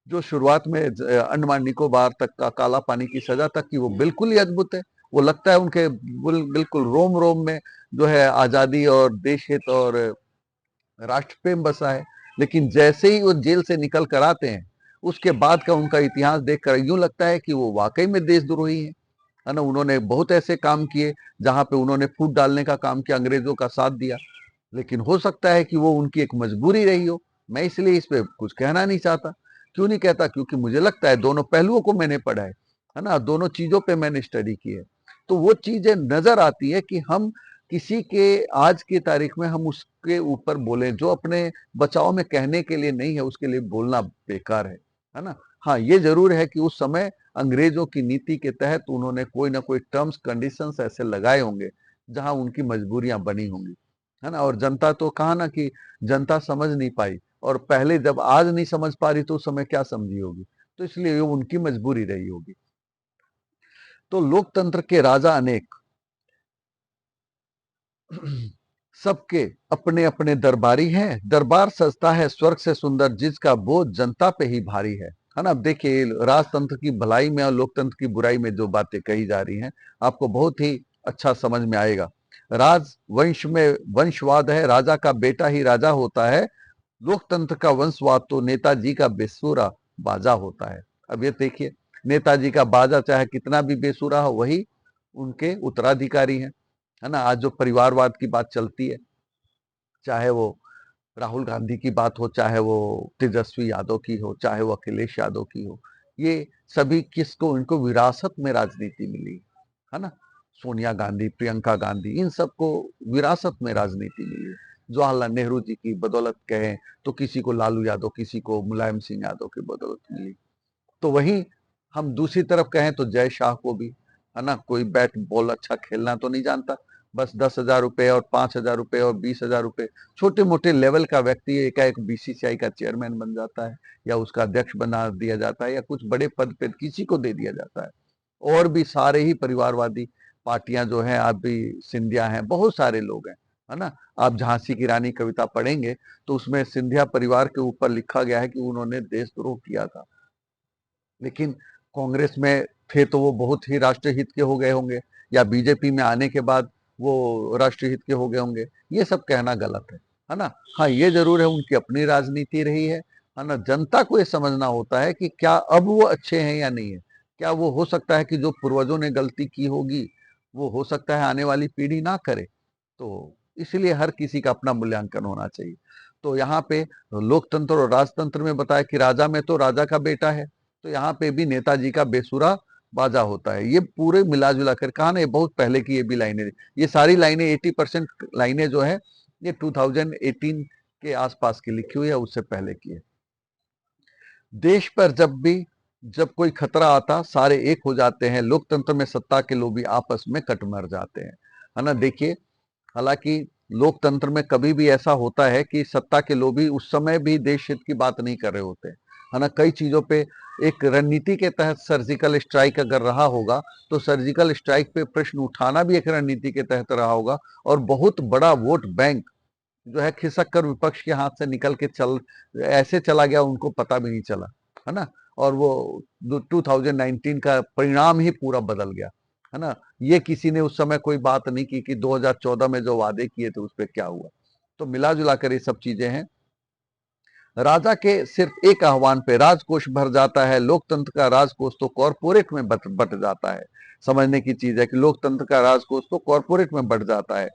A: जो शुरुआत में अंडमान निकोबार तक का, काला पानी की सजा तक की, वो बिल्कुल ही अद्भुत है। वो लगता है उनके बिल्कुल रोम रोम में जो है आजादी और देश हित और राष्ट्र प्रेम बसा है। लेकिन जैसे ही वो जेल से निकल कर आते हैं, उसके बाद का उनका इतिहास देखकर यूं लगता है कि वो वाकई में देशद्रोही है ना। उन्होंने बहुत ऐसे काम किए जहां पे उन्होंने फूट डालने का काम किया, अंग्रेजों का साथ दिया, लेकिन हो सकता है कि वो उनकी एक मजबूरी रही हो। मैं इसलिए इस पे कुछ कहना नहीं चाहता। क्यों नहीं कहता? क्योंकि मुझे लगता है दोनों पहलुओं को मैंने पढ़ा है ना, दोनों चीजों पे मैंने स्टडी की है। तो वो चीजें नजर आती है कि हम किसी के आज की तारीख में हम उसके ऊपर बोले जो अपने बचाव में कहने के लिए नहीं है, उसके लिए बोलना बेकार है ना। हाँ, ये जरूर है कि उस समय अंग्रेजों की नीति के तहत उन्होंने कोई ना कोई टर्म्स कंडीशंस ऐसे लगाए होंगे जहां उनकी मजबूरियां बनी होंगी, है ना। और जनता तो कहा ना कि जनता समझ नहीं पाई, और पहले जब आज नहीं समझ पा रही तो उस समय क्या समझी होगी, तो इसलिए वो उनकी मजबूरी रही होगी। तो लोकतंत्र के राजा अनेक, सबके अपने अपने दरबारी हैं, दरबार सजता है स्वर्ग से सुंदर, जिसका बोझ जनता पे ही भारी है ना। अब देखिए, राजतंत्र की भलाई में और लोकतंत्र की बुराई में जो बातें कही जा रही हैं, आपको बहुत ही अच्छा समझ में आएगा। राज वंश में वंशवाद है, राजा का बेटा ही राजा होता है। लोकतंत्र का वंशवाद तो नेताजी का बेसुरा बाजा होता है। अब ये देखिए, नेताजी का बाजा चाहे कितना भी बेसुरा हो, वही उनके उत्तराधिकारी हैं, है ना। आज जो परिवारवाद की बात चलती है, चाहे वो राहुल गांधी की बात हो, चाहे वो तेजस्वी यादव की हो, चाहे वो अखिलेश यादव की हो, ये सभी किसको, इनको विरासत में राजनीति मिली है ना। सोनिया गांधी, प्रियंका गांधी, इन सबको विरासत में राजनीति मिली है। जवाहरलाल नेहरू जी की बदौलत कहें तो किसी को लालू यादव, किसी को मुलायम सिंह यादव की बदौलत मिली। तो वहीं हम दूसरी तरफ कहें तो जय शाह को भी, है ना, कोई बैट बॉल अच्छा खेलना तो नहीं जानता, बस 10,000 रुपए और 5,000 रुपए और 20,000 रुपए, छोटे मोटे लेवल का व्यक्ति एकाएक बीसीसीआई का चेयरमैन बन जाता है, या उसका अध्यक्ष बना दिया जाता है, या कुछ बड़े पद पे किसी को दे दिया जाता है। और भी सारे ही परिवारवादी पार्टियां जो हैं, आप भी सिंधिया हैं, बहुत सारे लोग हैं, है ना। आप झांसी की रानी कविता पढ़ेंगे तो उसमें सिंधिया परिवार के ऊपर लिखा गया है कि उन्होंने देशद्रोह किया था, लेकिन कांग्रेस में थे तो वो बहुत ही राष्ट्रहित के हो गए होंगे, या बीजेपी में आने के बाद वो राष्ट्रहित के हो गए होंगे। ये सब कहना गलत है ना। हाँ, ये जरूर है, उनकी अपनी राजनीति रही है ना। जनता को ये समझना होता है कि क्या अब वो अच्छे हैं या नहीं है। क्या वो हो सकता है कि जो पूर्वजों ने गलती की होगी, वो हो सकता है आने वाली पीढ़ी ना करे। तो इसलिए हर किसी का अपना मूल्यांकन होना चाहिए। तो यहाँ पे लोकतंत्र और राजतंत्र में बताया कि राजा में तो राजा का बेटा है, तो यहाँ पे भी नेताजी का बेसुरा बाजा होता है। ये पूरे मिला जुला कर कहा ना, ये बहुत पहले की ये भी लाइनें, ये सारी लाइनें 80% लाइनें जो है ये 2018 के आसपास की लिखी हुई है, उससे पहले की है। देश पर जब कोई खतरा आता, सारे एक हो जाते हैं, लोकतंत्र में सत्ता के लोभी आपस में कट मर जाते हैं, है ना। देखिए, हालांकि लोकतंत्र में कभी भी ऐसा होता है कि सत्ता के लोभी उस समय भी देश हित की बात नहीं कर रहे होते, है ना। कई चीजों पे एक रणनीति के तहत सर्जिकल स्ट्राइक अगर रहा होगा, तो सर्जिकल स्ट्राइक पे प्रश्न उठाना भी एक रणनीति के तहत रहा होगा, और बहुत बड़ा वोट बैंक जो है खिसक कर विपक्ष के हाथ से निकल के ऐसे चला गया, उनको पता भी नहीं चला, है ना। और वो 2019 का परिणाम ही पूरा बदल गया, है ना। ये किसी ने उस समय कोई बात नहीं की कि 2014 में जो वादे किए थे उस पर क्या हुआ। तो मिला जुला कर ये सब चीजें हैं। राजा के सिर्फ एक आह्वान पे राजकोष भर जाता है, लोकतंत्र का राजकोष तो कॉरपोरेट में बट जाता है। समझने की चीज है कि लोकतंत्र का राजकोष तो कॉरपोरेट में बढ़ जाता है।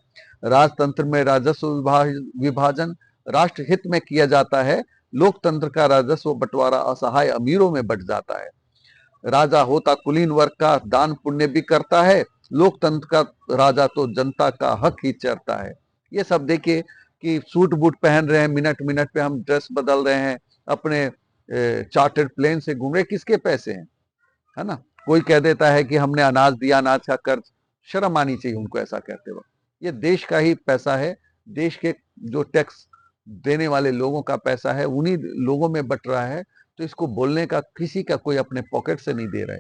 A: राजतंत्र में राजस्व विभाजन राष्ट्र हित में किया जाता है, लोकतंत्र का राजस्व बंटवारा असहाय अमीरों में बट जाता है। राजा होता कुलीन वर्ग का, दान पुण्य भी करता है, लोकतंत्र का राजा तो जनता का हक ही चरता है। ये सब देखिए कि सूट बूट पहन रहे हैं, मिनट मिनट पे हम ड्रेस बदल रहे हैं, अपने चार्टर्ड प्लेन से घूम रहे, किसके पैसे हैं, है ना। कोई कह देता है कि हमने अनाज दिया, अनाज का कर्ज, शर्म आनी चाहिए उनको ऐसा कहते वक्त। ये देश का ही पैसा है, देश के जो टैक्स देने वाले लोगों का पैसा है, उन्हीं लोगों में बट रहा है। तो इसको बोलने का किसी का कोई अपने पॉकेट से नहीं दे रहा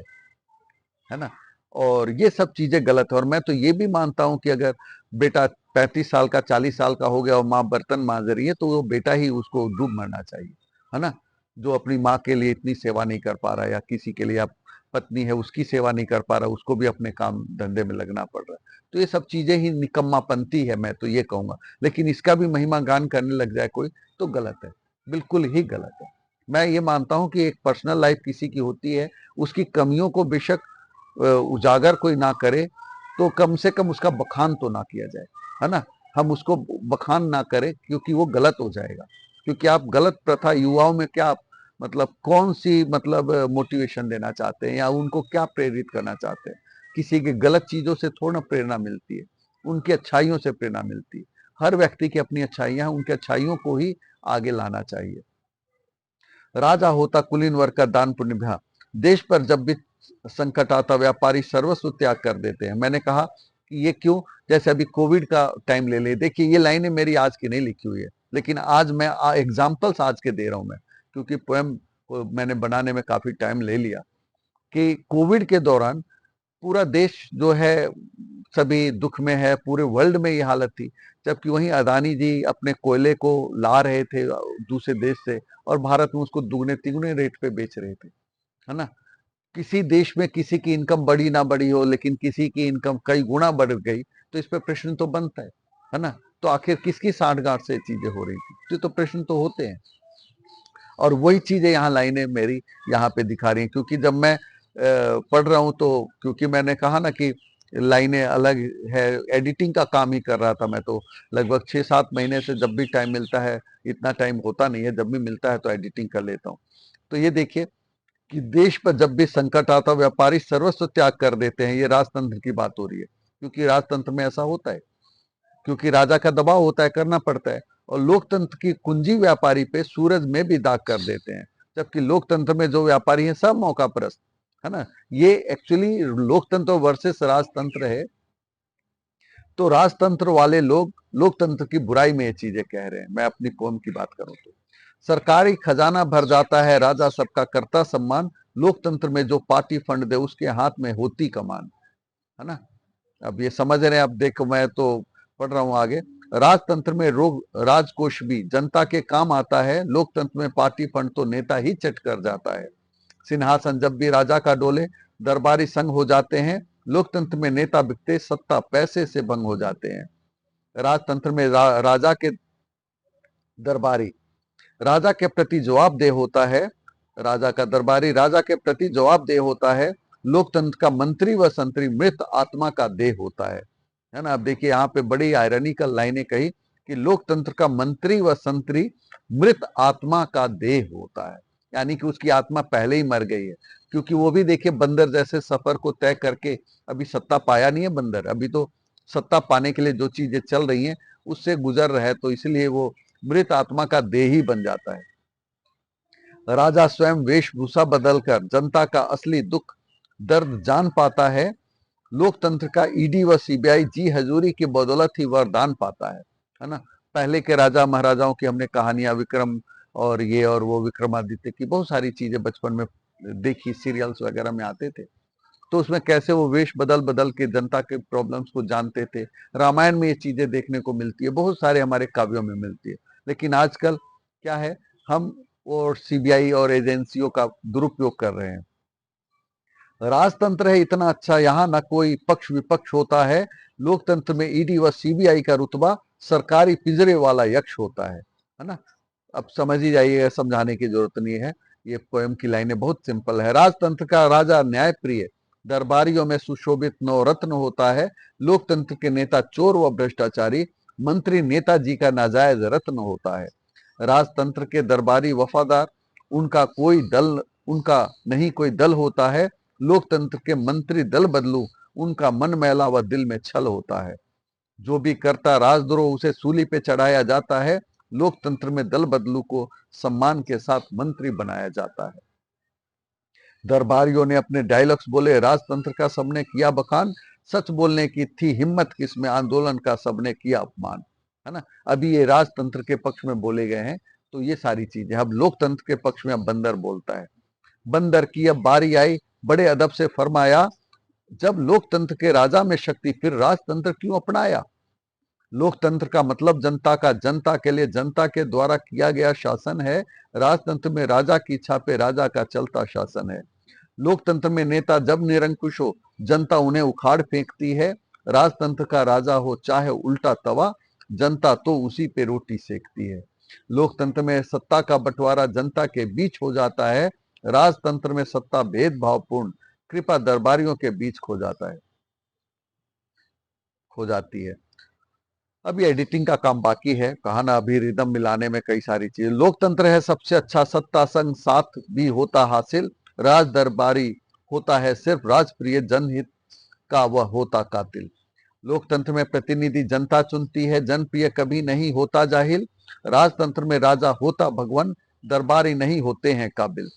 A: है ना। और ये सब चीजें गलत है। और मैं तो ये भी मानता हूं कि अगर बेटा 35 साल का, 40 साल का हो गया और माँ बर्तन मांज रही है, तो वो बेटा ही उसको डूब मरना चाहिए, है ना। जो अपनी माँ के लिए इतनी सेवा नहीं कर पा रहा, या किसी के लिए आप पत्नी है उसकी सेवा नहीं कर पा रहा, उसको भी अपने काम धंधे में लगना पड़ रहा है, तो ये सब चीजें ही निकम्मापंती है, मैं तो ये कहूंगा। लेकिन इसका भी महिमा गान करने लग जाए कोई, तो गलत है, बिल्कुल ही गलत है। मैं ये मानता हूं कि एक पर्सनल लाइफ किसी की होती है, उसकी कमियों को बेशक उजागर कोई ना करे, तो कम से कम उसका बखान तो ना किया जाए, है ना। हम उसको बखान ना करें, क्योंकि वो गलत हो जाएगा। क्योंकि आप गलत प्रथा युवाओं में क्या, मतलब कौन सी, मतलब मोटिवेशन देना चाहते हैं, या उनको क्या प्रेरित करना चाहते हैं। किसी के गलत चीजों से थोड़ा प्रेरणा मिलती है, उनकी अच्छाइयों से प्रेरणा मिलती है। हर व्यक्ति की अपनी अच्छाइयां हैं, उनकी अच्छाइयों को ही आगे लाना चाहिए। राजा होता कुलीन वर्ग का दान पुण्य भ्या। देश पर जब भी संकट आता व्यापारी सर्वस्व त्याग कर देते हैं। मैंने कहा कि ये क्यों, जैसे अभी कोविड का टाइम ले ले, देखिए ये लाइनें मेरी आज की नहीं लिखी हुई है, लेकिन आज मैं एग्जाम्पल्स आज के दे रहा हूं मैं, क्योंकि पोएम को मैंने बनाने में काफी टाइम ले लिया। कि कोविड के दौरान पूरा देश जो है सभी दुख में है, पूरे वर्ल्ड में ये हालत थी, जबकि वहीं अदानी जी अपने कोयले को ला रहे थे दूसरे देश से और भारत में उसको दुगने तिगुने रेट पे बेच रहे थे, है ना। किसी देश में किसी की इनकम बढ़ी ना बढ़ी हो, लेकिन किसी की इनकम कई गुना बढ़ गई, तो इस पे प्रश्न तो बनता है ना। तो आखिर किसकी साठगांठ से चीजें हो रही थी, तो प्रश्न तो होते हैं। और वही चीजें यहाँ लाइनें मेरी यहाँ पे दिखा रही हैं, क्योंकि जब मैं पढ़ रहा हूँ तो, क्योंकि मैंने कहा ना कि लाइनें अलग है, एडिटिंग का काम ही कर रहा था मैं, तो लगभग 6-7 महीने से जब भी टाइम मिलता है, इतना टाइम होता नहीं है, जब भी मिलता है तो एडिटिंग कर लेता हूँ। तो ये देखिए कि देश पर जब भी संकट आता व्यापारी सर्वस्व त्याग कर देते हैं, ये राजतंत्र की बात हो रही है, क्योंकि राजतंत्र में ऐसा होता है, क्योंकि राजा का दबाव होता है, करना पड़ता है। और लोकतंत्र की कुंजी व्यापारी पे सूरज में भी दाग कर देते हैं, जबकि लोकतंत्र में जो व्यापारी हैं सब मौका परस्त, है ना। ये एक्चुअली लोकतंत्र वर्सेस राजतंत्र है। तो राजतंत्र वाले लोग लोकतंत्र की बुराई में ये चीजें कह रहे हैं। मैं अपनी कौम की बात करूं तो सरकारी खजाना भर जाता है, राजा सबका करता सम्मान, लोकतंत्र में जो पार्टी फंड दे उसके हाथ में होती कमान, है ना। अब ये समझ रहे हैं, अब देखो मैं तो पढ़ रहा हूं आगे। राजतंत्र में रोग राजकोष भी जनता के काम आता है, लोकतंत्र में पार्टी फंड तो नेता ही चट कर जाता है। सिंहासन जब भी राजा का डोले, दरबारी संग हो जाते हैं, लोकतंत्र में नेता बिकते सत्ता पैसे से भंग हो जाते हैं। राजतंत्र में राजा के दरबारी राजा के प्रति जवाबदेह होता है, राजा का दरबारी राजा के प्रति जवाबदेह होता है, लोकतंत्र का मंत्री व संतरी मृत आत्मा का देह होता है ना। अब देखिए यहाँ पे बड़ी आयरनिकल लाइनें कही कि लोकतंत्र का मंत्री व संतरी मृत आत्मा का देह होता है, यानी कि उसकी आत्मा पहले ही मर गई है। क्योंकि वो भी देखिए बंदर जैसे सफर को तय करके अभी सत्ता पाया नहीं है बंदर, अभी तो सत्ता पाने के लिए जो चीजें चल रही हैं उससे गुजर रहा है, तो इसलिए वो मृत आत्मा का देह ही बन जाता है। राजा स्वयं वेशभूषा बदलकर जनता का असली दुख दर्द जान पाता है, लोकतंत्र का ईडी व सीबीआई जी हजूरी की बदौलत ही वरदान पाता है ना। पहले के राजा महाराजाओं की हमने कहानियां, विक्रम और ये और वो, विक्रमादित्य की बहुत सारी चीजें बचपन में देखी, सीरियल्स वगैरह में आते थे, तो उसमें कैसे वो वेश बदल बदल के जनता के प्रॉब्लम्स को जानते थे। रामायण में ये चीजें देखने को मिलती है, बहुत सारे हमारे काव्यों में मिलती है। लेकिन आजकल क्या है, हम और सीबीआई और एजेंसियों का दुरुपयोग कर रहे हैं। राजतंत्र है इतना अच्छा, यहाँ न कोई पक्ष विपक्ष होता है, लोकतंत्र में ईडी व सीबीआई का रुतबा सरकारी पिंजरे वाला यक्ष होता है ना। अब समझ ही जाइए, समझाने की जरूरत नहीं है, ये पोएम की लाइनें बहुत सिंपल है। राजतंत्र का राजा न्याय प्रिय, दरबारियों में सुशोभित नवरत्न होता है, लोकतंत्र के नेता चोर व भ्रष्टाचारी, मंत्री नेताजी का नाजायज रत्न होता है। राजतंत्र के दरबारी वफादार, उनका नहीं कोई दल होता है, लोकतंत्र के मंत्री दल बदलू, उनका मन मैला व दिल में छल होता है। जो भी करता राजद्रोह उसे सूली पे चढ़ाया जाता है, लोकतंत्र में दल बदलू को सम्मान के साथ मंत्री बनाया जाता है। दरबारियों ने अपने डायलॉग्स बोले, राजतंत्र का सबने किया बखान, सच बोलने की थी हिम्मत किसमें, आंदोलन का सबने किया अपमान, है ना। अभी ये राजतंत्र के पक्ष में बोले गए हैं, तो ये सारी चीजें। अब लोकतंत्र के पक्ष में अब बंदर बोलता है। बंदर की अब बारी आई, बड़े अदब से फरमाया, जब लोकतंत्र के राजा में शक्ति फिर राजतंत्र क्यों अपनाया। लोकतंत्र का मतलब जनता का, जनता के लिए, जनता के द्वारा किया गया शासन है, राजतंत्र में राजा की इच्छा पे राजा का चलता शासन है। लोकतंत्र में नेता जब निरंकुश हो, जनता उन्हें उखाड़ फेंकती है, राजतंत्र का राजा हो चाहे उल्टा तवा, जनता तो उसी पे रोटी सेकती है। लोकतंत्र में सत्ता का बंटवारा जनता के बीच हो जाता है, राजतंत्र में सत्ता भेदभावपूर्ण कृपा दरबारियों के बीच खो जाती है। अभी एडिटिंग का काम बाकी है, कहा ना, अभी रिदम मिलाने में कई सारी चीजें। लोकतंत्र है सबसे अच्छा, सत्ता संग साथ भी होता हासिल, राज दरबारी होता है सिर्फ राजप्रिय, जनहित का वह होता कातिल। लोकतंत्र में प्रतिनिधि जनता चुनती है, जनप्रिय कभी नहीं होता जाहिल, राजतंत्र में राजा होता भगवान, दरबारी नहीं होते हैं काबिल।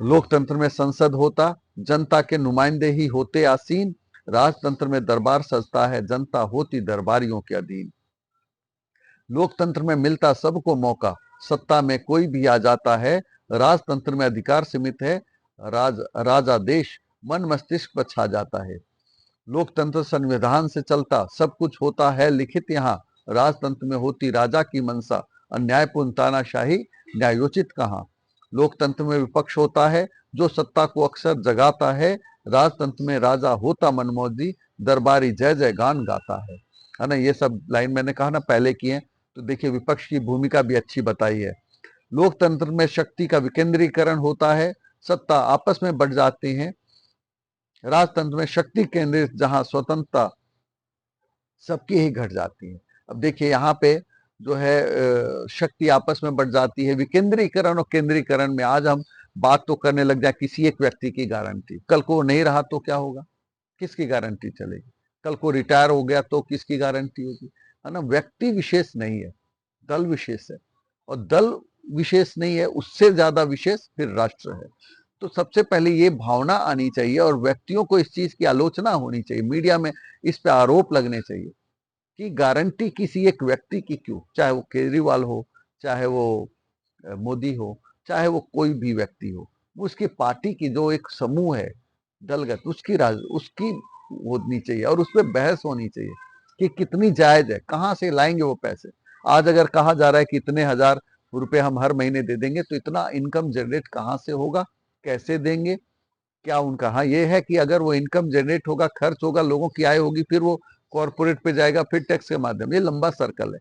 A: लोकतंत्र में संसद होता, जनता के नुमाइंदे ही होते आसीन। राजतंत्र में दरबार सजता है, जनता होती दरबारियों के अधीन। लोकतंत्र में मिलता सबको मौका, सत्ता में कोई भी आ जाता है। राजतंत्र में अधिकार सीमित है, राजा देश मन मस्तिष्क पर छा जाता है। लोकतंत्र संविधान से चलता, सब कुछ होता है लिखित यहाँ। राजतंत्र में होती राजा की मनसा, अन्यायपूर्ण तानाशाही न्यायोचित कहाँ। लोकतंत्र में विपक्ष होता है, जो सत्ता को अक्सर जगाता है। राजतंत्र में राजा होता मनमौजी, दरबारी जय जय गान गाता है ना। ये सब लाइन मैंने कहा ना पहले की है, तो देखिए विपक्ष की भूमिका भी अच्छी बताई है। लोकतंत्र में शक्ति का विकेंद्रीकरण होता है, सत्ता आपस में बढ़ जाती है। राजतंत्र में शक्ति केंद्रित, जहां स्वतंत्रता सबकी ही घट जाती है। अब देखिए यहाँ पे जो है शक्ति आपस में बढ़ जाती है। विकेंद्रीकरण और केंद्रीकरण में आज हम बात तो करने लग जाए किसी एक व्यक्ति की गारंटी, कल को नहीं रहा तो क्या होगा, किसकी गारंटी चलेगी। कल को रिटायर हो गया तो किसकी गारंटी होगी, है ना। व्यक्ति विशेष नहीं है, दल विशेष है, और दल विशेष नहीं है, उससे ज्यादा विशेष फिर राष्ट्र है। तो सबसे पहले ये भावना आनी चाहिए और व्यक्तियों को इस चीज की आलोचना होनी चाहिए, मीडिया में इस पे आरोप लगने चाहिए कि गारंटी किसी एक व्यक्ति की क्यों, चाहे वो केजरीवाल हो, चाहे वो मोदी हो, चाहे वो कोई भी व्यक्ति हो। उसकी पार्टी की जो एक समूह है दलगत, उसकी होनी चाहिए और उस पर बहस होनी चाहिए कि कितनी जायज है, कहाँ से लाएंगे वो पैसे। आज अगर कहा जा रहा है कि इतने हजार रुपए हम हर महीने दे देंगे, तो इतना इनकम जनरेट कहाँ से होगा, कैसे देंगे, क्या उनका। हाँ ये है कि अगर वो इनकम जनरेट होगा, खर्च होगा, लोगों की आय होगी, फिर वो कॉर्पोरेट पे जाएगा, फिर टैक्स के माध्यम, ये लंबा सर्कल है।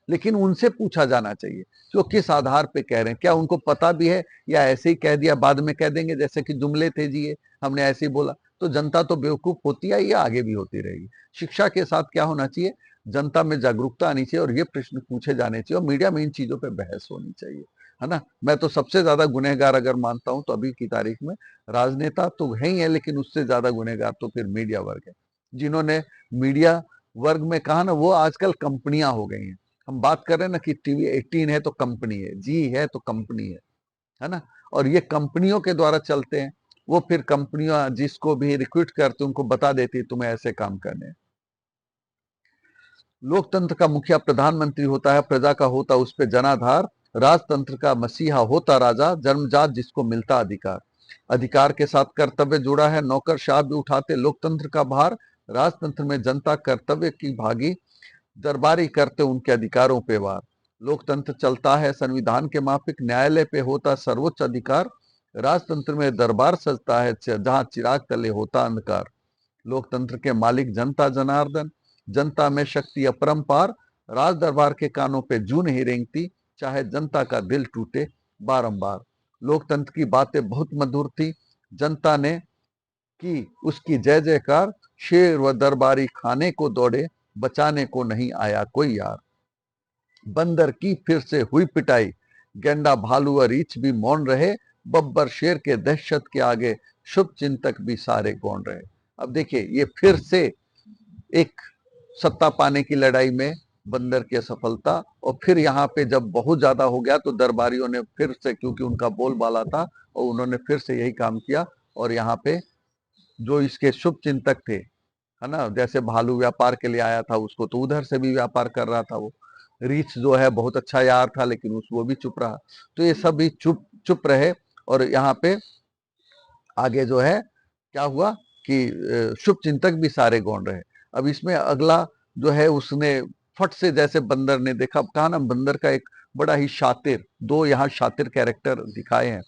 A: लेकिन उनसे पूछा जाना चाहिए जो किस आधार पे कह रहे हैं, क्या उनको पता भी है या ऐसे ही कह दिया, बाद में कह देंगे जैसे कि जुमले थे जी ये हमने ऐसे ही बोला। तो जनता तो बेवकूफ होती है, ये आगे भी होती रहेगी। शिक्षा के साथ क्या होना चाहिए, जनता में जागरूकता आनी चाहिए और ये प्रश्न पूछे जाने चाहिए और मीडिया में इन चीजों पर बहस होनी चाहिए, है ना। मैं तो सबसे ज्यादा गुनहगार अगर मानता हूं तो अभी की तारीख में राजनेता तो है ही है, लेकिन उससे ज्यादा गुनहगार तो फिर मीडिया वर्ग है, जिन्होंने मीडिया वर्ग में कहा ना, वो आजकल कंपनियां हो गई हैं। हम बात कर रहे हैं ना कि टीवी 18 है तो कंपनी है, जी है तो कंपनी है ना। और ये कंपनियों के द्वारा चलते हैं, वो फिर कंपनियां जिसको भी रिक्रूट करते उनको बता देती तुम्हें ऐसे काम करने हैं। लोकतंत्र का मुखिया प्रधानमंत्री होता है, प्रजा का होता उस पे जनाधार। राजतंत्र का मसीहा होता राजा, जन्मजात जिसको मिलता अधिकार। अधिकार के साथ कर्तव्य जुड़ा है, नौकरशाह भी उठाते लोकतंत्र का भार। राजतंत्र में जनता कर्तव्य की भागी, दरबारी करते उनके अधिकारों पे वार। लोकतंत्र चलता है संविधान के माफिक, न्यायालय पे होता सर्वोच्च अधिकार। राजतंत्र में दरबार सजता है, जहां चिराग तले होता अंधकार। लोकतंत्र के मालिक जनता जनार्दन, जनता में शक्ति अपरंपार। राज दरबार के कानों पे जून ही रेंगती, चाहे जनता का दिल टूटे बारंबार। लोकतंत्र की बातें बहुत मधुर थी, जनता ने की उसकी जय जयकार। शेर व दरबारी खाने को दौड़े, बचाने को नहीं आया कोई यार। बंदर की फिर से हुई पिटाई, गेंडा भालू व रीछ भी मौन रहे। बब्बर शेर के दहशत के आगे, शुभ चिंतक भी सारे गौन रहे। अब देखिए ये फिर से एक सत्ता पाने की लड़ाई में बंदर की असफलता, और फिर यहाँ पे जब बहुत ज्यादा हो गया तो दरबारियों ने फिर से, क्योंकि उनका बोलबाला था, और उन्होंने फिर से यही काम किया। और यहाँ पे जो इसके शुभ चिंतक थे, है ना, जैसे भालू व्यापार के लिए आया था, उसको तो उधर से भी व्यापार कर रहा था। वो रीछ जो है बहुत अच्छा यार था, लेकिन वो भी चुप रहा। तो ये सब भी चुप चुप रहे। और यहाँ पे आगे जो है क्या हुआ कि शुभ चिंतक भी सारे गौण रहे। अब इसमें अगला जो है, उसने फट से, जैसे बंदर ने देखा, कहा ना बंदर का एक बड़ा ही शातिर, दो यहाँ शातिर कैरेक्टर दिखाए हैं,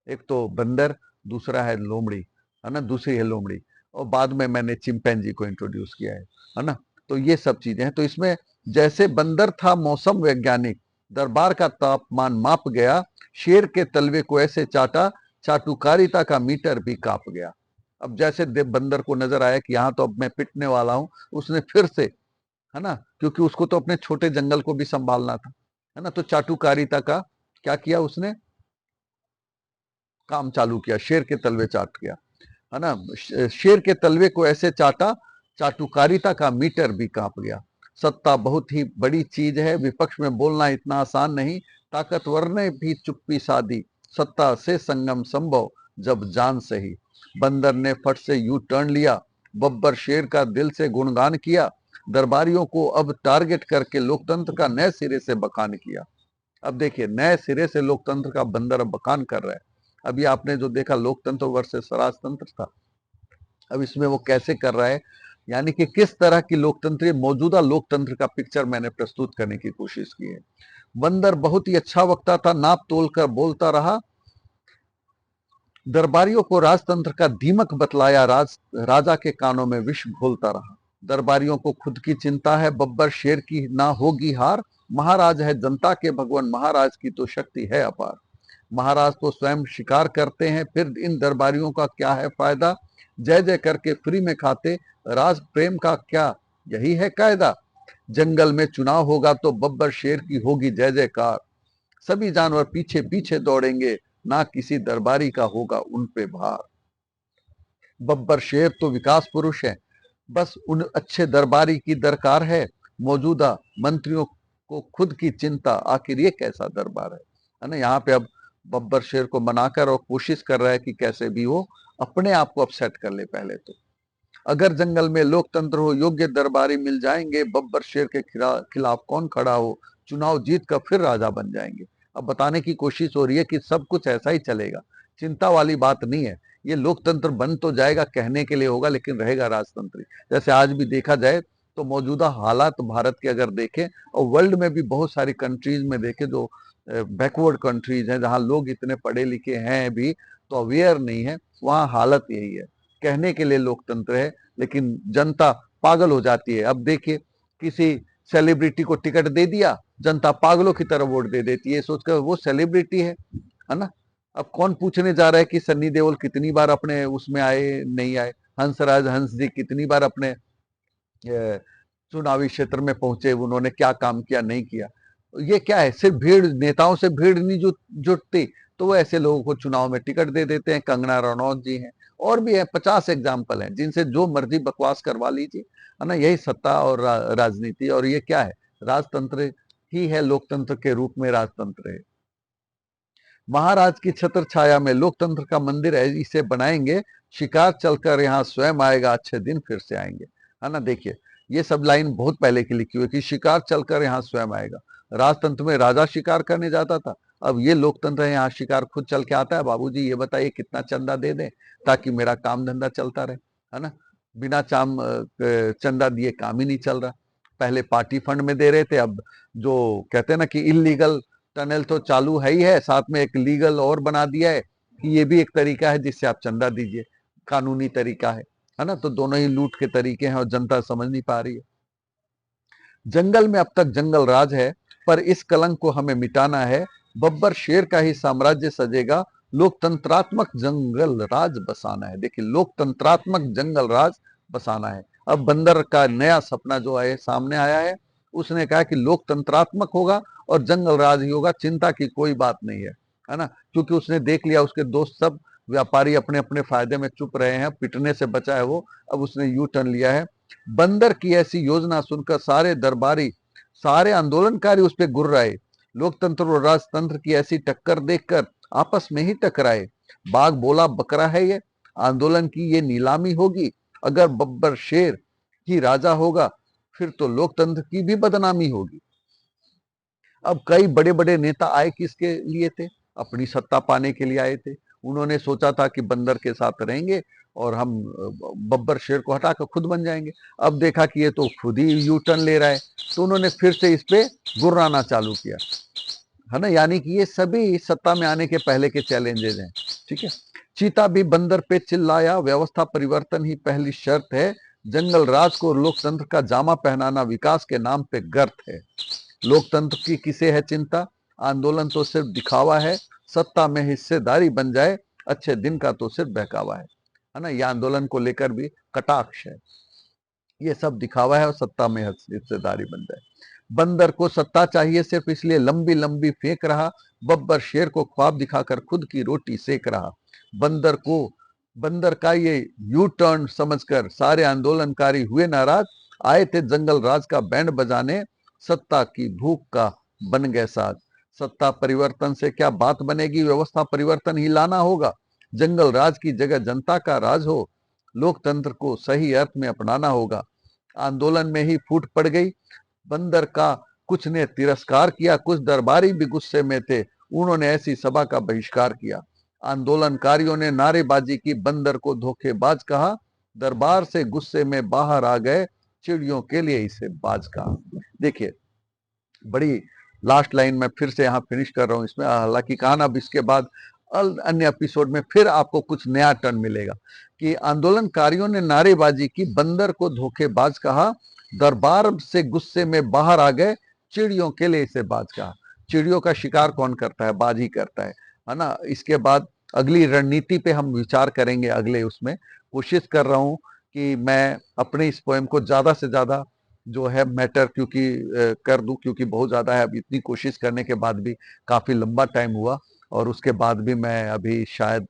A: एक तो बंदर, दूसरा है लोमड़ी, है ना, दूसरी है लोमड़ी, और बाद में मैंने चिंपैंजी को इंट्रोड्यूस किया है ना। तो ये सब चीजें हैं। तो इसमें जैसे बंदर था मौसम वैज्ञानिक, दरबार का तापमान माप गया। शेर के तलवे को ऐसे चाटा, चाटुकारिता का मीटर भी कांप गया। अब जैसे बंदर को नजर आया कि यहाँ तो अब मैं पिटने वाला हूं, उसने फिर से, है ना, क्योंकि उसको तो अपने छोटे जंगल को भी संभालना था, है ना, तो चाटुकारिता का क्या किया उसने, काम चालू किया, शेर के तलवे चाट गया, है ना। शेर के तलवे को ऐसे चाटा, चाटुकारिता का मीटर भी कांप गया। सत्ता बहुत ही बड़ी चीज है, विपक्ष में बोलना इतना आसान नहीं। ताकतवर ने भी चुप्पी साधी, सत्ता से संगम संभव जब जान सही। बंदर ने फट से यू टर्न लिया, बब्बर शेर का दिल से गुणगान किया। दरबारियों को अब टारगेट करके लोकतंत्र का नए सिरे से बखान किया। अब देखिए, नए सिरे से लोकतंत्र का बंदर अब बखान कर रहा है। अभी आपने जो देखा लोकतंत्र वर्सेस राजतंत्र था, अब इसमें वो कैसे कर रहा है, यानी कि किस तरह की लोकतंत्र, मौजूदा लोकतंत्र का पिक्चर मैंने प्रस्तुत करने की कोशिश की है। बंदर बहुत ही अच्छा वक्ता था, नाप तोल कर बोलता रहा। दरबारियों को राजतंत्र का दीमक बतलाया, राजा के कानों में विष घोलता रहा। दरबारियों को खुद की चिंता है, बब्बर शेर की ना होगी हार। महाराज है जनता के भगवान, महाराज की तो शक्ति है अपार। महाराज तो स्वयं शिकार करते हैं, फिर इन दरबारियों का क्या है फायदा। जय जय करके फ्री में खाते, राज प्रेम का क्या यही है कायदा। जंगल में चुनाव होगा तो बब्बर शेर की होगी जय जयकार। सभी जानवर पीछे पीछे दौड़ेंगे, ना किसी दरबारी का होगा उन पे भार। बब्बर शेर तो विकास पुरुष है, बस उन अच्छे दरबारी की दरकार है। मौजूदा मंत्रियों को खुद की चिंता, आखिर ये कैसा दरबार है ना। यहाँ पे अब बब्बर शेर को मनाकर और कोशिश कर रहा है कि कैसे भी वो अपने आप को अपसेट कर ले पहले तो। अगर जंगल में लोकतंत्र हो, योग्य दरबारी मिल जाएंगे। बब्बर शेर के खिलाफ कौन खड़ा हो, चुनाव जीत कर फिर राजा बन जाएंगे। अब बताने की कोशिश हो रही है कि सब कुछ ऐसा ही चलेगा, चिंता वाली बात नहीं है। ये लोकतंत्र बन तो जाएगा, कहने के लिए होगा, लेकिन रहेगा राजतंत्र। जैसे आज भी देखा जाए तो मौजूदा हालात भारत के अगर देखें, और वर्ल्ड में भी बहुत सारी कंट्रीज में देखें जो बैकवर्ड कंट्रीज हैं, जहां लोग इतने पढ़े लिखे हैं भी तो अवेयर नहीं है, वहां हालत यही है। कहने के लिए लोकतंत्र है, लेकिन जनता पागल हो जाती है। अब देखिए, किसी सेलिब्रिटी को टिकट दे दिया, जनता पागलों की तरह वोट दे देती है, सोचकर वो सेलिब्रिटी है ना। अब कौन पूछने जा रहा है कि सन्नी देओल कितनी बार अपने उसमें आए नहीं आए, हंसराज हंस जी कितनी बार अपने चुनावी क्षेत्र में पहुंचे, उन्होंने क्या काम किया नहीं किया। ये क्या है, सिर्फ भीड़, नेताओं से भीड़ नहीं जुटती तो वो ऐसे लोगों को चुनाव में टिकट दे देते हैं। कंगना रनौत जी हैं, और भी है 50 एग्जाम्पल हैं, जिनसे जो मर्जी बकवास करवा लीजिए, है ना। यही सत्ता और राजनीति, और ये क्या है, राजतंत्र ही है, लोकतंत्र के रूप में राजतंत्र है। महाराज की छत्र छाया में लोकतंत्र का मंदिर है, इसे बनाएंगे। शिकार चलकर यहाँ स्वयं आएगा, अच्छे दिन फिर से आएंगे, है ना। देखिए, ये सब लाइन बहुत पहले की लिखी हुई कि शिकार चलकर यहाँ स्वयं आएगा। राजतंत्र में राजा शिकार करने जाता था, अब ये लोकतंत्र है, यहाँ शिकार खुद चल के आता है। बाबूजी ये बताइए कितना चंदा दे दें ताकि मेरा काम धंधा चलता रहे, है ना। बिना चंदा दिए काम ही नहीं चल रहा। पहले पार्टी फंड में दे रहे थे, अब जो कहते हैं ना कि इलीगल टनल तो चालू है ही है, साथ में एक लीगल और बना दिया है कि ये भी एक तरीका है जिससे आप चंदा दीजिए, कानूनी तरीका है ना। तो दोनों ही लूट के तरीके हैं और जनता समझ नहीं पा रही है। जंगल में अब तक जंगल राज है, पर इस कलंक को हमें मिटाना है। बब्बर शेर का ही साम्राज्य सजेगा, लोकतंत्रात्मक जंगल राज बसाना है। देखिए, लोकतंत्रात्मक जंगल राज बसाना है। अब बंदर का नया सपना जो है सामने आया है, उसने कहा कि लोकतंत्रात्मक होगा और जंगल राज ही होगा, चिंता की कोई बात नहीं है ना। क्योंकि उसने देख लिया उसके दोस्त सब व्यापारी अपने अपने फायदे में चुप रहे हैं, पिटने से बचा है वो, अब उसने यू टर्न लिया है। बंदर की ऐसी योजना सुनकर सारे दरबारी, सारे आंदोलनकारी उस पर गुर्राए। लोकतंत्र और राजतंत्र की ऐसी टक्कर देखकर आपस में ही टकराए। बाघ बोला बकरा है ये, आंदोलन की ये नीलामी होगी। अगर बब्बर शेर ही राजा होगा फिर तो लोकतंत्र की भी बदनामी होगी। अब कई बड़े बड़े नेता आए किसके लिए थे, अपनी सत्ता पाने के लिए आए थे। उन्होंने सोचा था कि बंदर के साथ रहेंगे और हम बब्बर शेर को हटाकर खुद बन जाएंगे। अब देखा कि ये तो खुद ही यू टर्न ले रहा है, तो उन्होंने फिर से इस पे गुर्राना चालू किया, है ना। यानी कि ये सभी सत्ता में आने के पहले के चैलेंजेस हैं, ठीक है। चीता भी बंदर पे चिल्लाया, व्यवस्था परिवर्तन ही पहली शर्त है। जंगल राज को लोकतंत्र का जामा पहनाना विकास के नाम पे गर्त है। लोकतंत्र की किसे है चिंता, आंदोलन तो सिर्फ दिखावा है। सत्ता में हिस्सेदारी बन जाए, अच्छे दिन का तो सिर्फ बहकावा है ना। ये आंदोलन को लेकर भी कटाक्ष है, ये सब दिखावा है और सत्ता में हिस्सेदारी बन जाए। बंदर को सत्ता चाहिए सिर्फ इसलिए लंबी लंबी फेंक रहा, बब्बर शेर को ख्वाब दिखाकर खुद की रोटी सेक रहा। बंदर का ये यू टर्न समझकर सारे आंदोलनकारी हुए नाराज, आए थे जंगल राज का बैंड बजाने, सत्ता की भूख का बन गए साज। सत्ता परिवर्तन से क्या बात बनेगी, व्यवस्था परिवर्तन ही लाना होगा। जंगल राज की जगह जनता का राज हो, लोकतंत्र को सही अर्थ में अपनाना होगा। आंदोलन में ही फूट पड़ गई बंदर का, कुछ ने तिरस्कार किया, कुछ दरबारी भी गुस्से में थे, उन्होंने ऐसी सभा का बहिष्कार किया। आंदोलनकारियों ने नारेबाजी की, बंदर को धोखेबाज कहा, दरबार से गुस्से में बाहर आ गए, चिड़ियों के लिए इसे बाज कहा। देखिए, बड़ी लास्ट लाइन में फिर से यहाँ फिनिश कर रहा हूँ इसमें, हालांकि कहाना अब इसके बाद अन्य एपिसोड में फिर आपको कुछ नया टर्न मिलेगा कि आंदोलनकारियों ने नारेबाजी की, बंदर को धोखेबाज कहा, दरबार से गुस्से में बाहर आ गए, चिड़ियों के लिए इसे बाज कहा। चिड़ियों का शिकार कौन करता है? बाज ही करता है ना। इसके बाद अगली रणनीति पे हम विचार करेंगे अगले उसमें। कोशिश कर रहा हूं कि मैं अपने इस पोएम को ज्यादा से ज्यादा जो है मैटर क्योंकि कर दूं, क्योंकि बहुत ज्यादा है। अब इतनी कोशिश करने के बाद भी काफी लंबा टाइम हुआ और उसके बाद भी मैं अभी शायद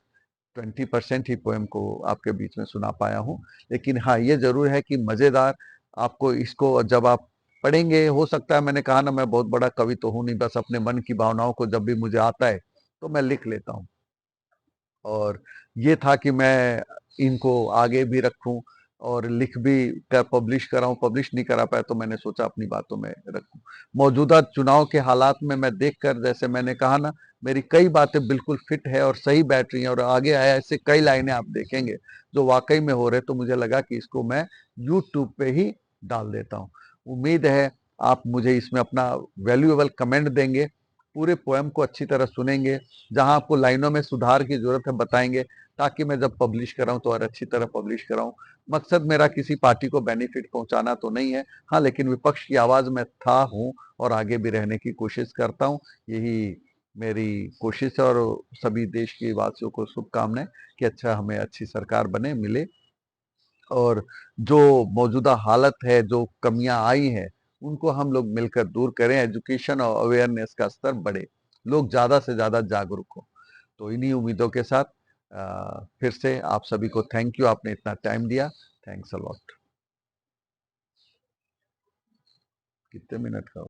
A: 20% ही पोएम को आपके बीच में सुना पाया हूं। लेकिन हाँ, ये जरूर है कि मजेदार, आपको इसको जब आप पढ़ेंगे, हो सकता है, मैंने कहा ना, मैं बहुत बड़ा कवि तो हूं नहीं, बस अपने मन की भावनाओं को जब भी मुझे आता है तो मैं लिख लेता हूं। और ये था कि मैं इनको आगे भी रखूं और लिख भी कर पब्लिश कराऊं। पब्लिश नहीं करा पाया तो मैंने सोचा अपनी बातों में रखूं। मौजूदा चुनाव के हालात में मैं देखकर, जैसे मैंने कहा ना, मेरी कई बातें बिल्कुल फिट है और सही बैठ रही हैं, और आगे आया ऐसे कई लाइनें आप देखेंगे जो वाकई में हो रहे, तो मुझे लगा कि इसको मैं यूट्यूब पे ही डाल देता हूँ। उम्मीद है आप मुझे इसमें अपना वैल्यूएबल कमेंट देंगे, पूरे पोएम को अच्छी तरह सुनेंगे, जहां आपको लाइनों में सुधार की जरूरत है बताएंगे, ताकि मैं जब पब्लिश कराऊं तो और अच्छी तरह पब्लिश कराऊं। मकसद मेरा किसी पार्टी को बेनिफिट पहुंचाना तो नहीं है, हाँ, लेकिन विपक्ष की आवाज में था, हूं और आगे भी रहने की कोशिश करता हूं। यही मेरी कोशिश है, और सभी देश के वासियों को शुभकामनाएं कि अच्छा, हमें अच्छी सरकार बने, मिले, और जो मौजूदा हालत है, जो कमियां आई हैं, उनको हम लोग मिलकर दूर करें, एजुकेशन और अवेयरनेस का स्तर बढ़े, लोग ज्यादा से ज्यादा जागरूक हो। तो इन्हीं उम्मीदों के साथ फिर से आप सभी को थैंक यू, आपने इतना टाइम दिया। Thanks a lot. कितने मिनट का